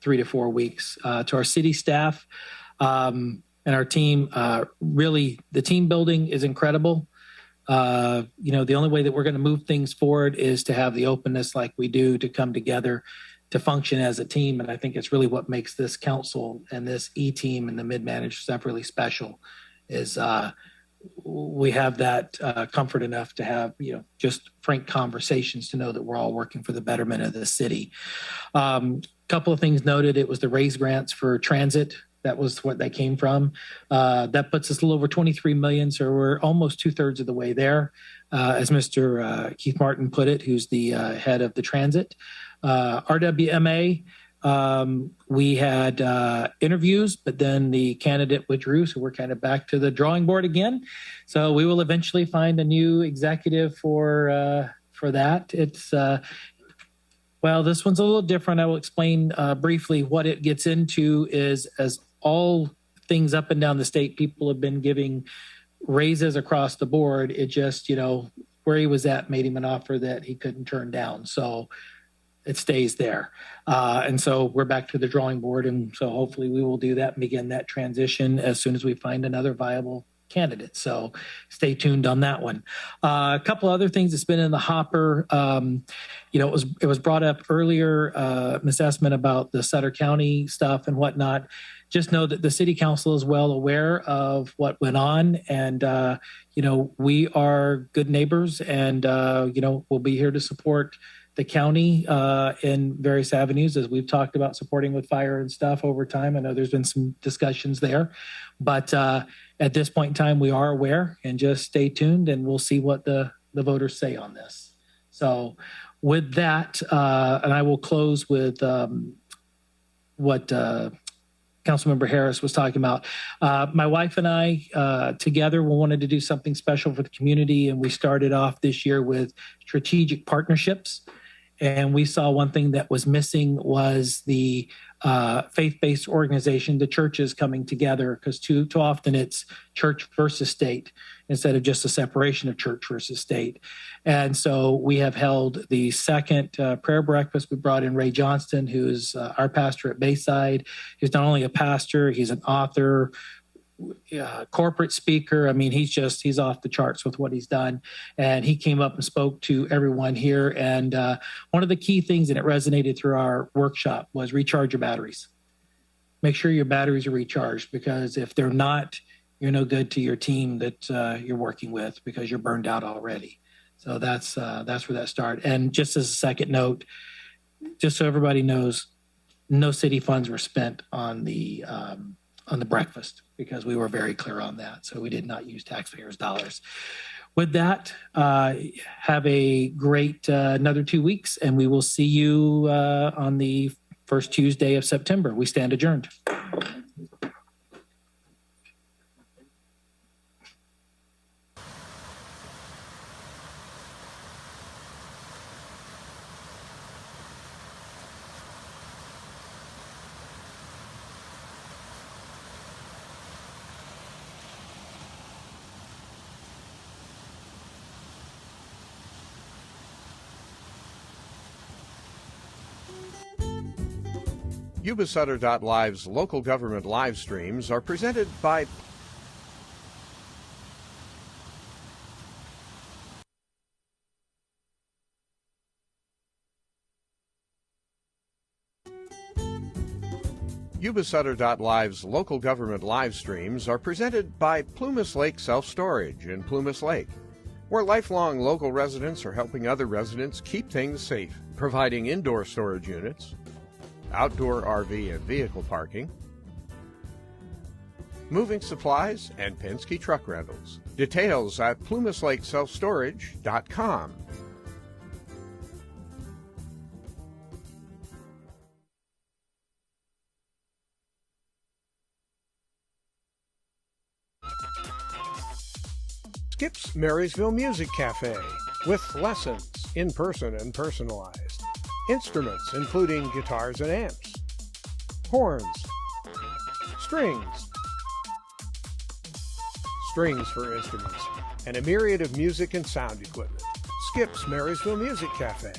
3 to 4 weeks. To our city staff and our team, really, the team building is incredible. The only way that we're going to move things forward is to have the openness like we do to come together to function as a team. And I think it's really what makes this council and this E-team and the mid-managed stuff really special is we have that comfort enough to have, just frank conversations to know that we're all working for the betterment of the city. Couple of things noted. It was the raise grants for transit. That was what that came from. That puts us a little over 23 million. So we're almost 2/3 of the way there. As Mr. Keith Martin put it, who's the head of the transit. RWMA, we had interviews, but then the candidate withdrew. So we're kind of back to the drawing board again. So we will eventually find a new executive for that. It's, well, this one's a little different. I will explain briefly what it gets into is as all things up and down the state, people have been giving raises across the board. It just, where he was at made him an offer that he couldn't turn down. So it stays there. And so we're back to the drawing board. And so hopefully we will do that and begin that transition as soon as we find another viable candidate. So stay tuned on that one. A couple other things that's been in the hopper. It was brought up earlier, Ms. Essman, about the Sutter County stuff and whatnot. Just know that the city council is well aware of what went on, and we are good neighbors, and we'll be here to support the county in various avenues, as we've talked about supporting with fire and stuff over time. I know there's been some discussions there, but at this point in time, we are aware, and just stay tuned, and we'll see what the voters say on this. So with that, and I will close with what Councilmember Harris was talking about. My wife and I together wanted to do something special for the community, and we started off this year with strategic partnerships. And we saw one thing that was missing was the faith-based organization, the churches coming together, because too often it's church versus state instead of just a separation of church versus state. And so we have held the second prayer breakfast. We brought in Ray Johnston, who's our pastor at Bayside. He's not only a pastor, he's an author, corporate speaker. I mean, he's off the charts with what he's done. And he came up and spoke to everyone here. And one of the key things, and it resonated through our workshop, was recharge your batteries. Make sure your batteries are recharged, because if they're not, you're no good to your team that you're working with, because you're burned out already. So that's where that started. And just as a second note, just so everybody knows, no city funds were spent on the breakfast, because we were very clear on that. So we did not use taxpayers' dollars. With that, have a great another 2 weeks, and we will see you on the first Tuesday of September. We stand adjourned. Yuba-Sutter.live's local government live streams are presented by Yuba-Sutter.live's local government live streams are presented by Plumas Lake Self-Storage in Plumas Lake, where lifelong local residents are helping other residents keep things safe, providing indoor storage units, outdoor RV and vehicle parking, moving supplies, and Penske truck rentals. Details at plumaslakeselfstorage.com. Skip's Marysville Music Cafe with lessons in person and personalized. Instruments including guitars and amps, horns, strings, strings for instruments, and a myriad of music and sound equipment. Skip's Marysville Music Cafe.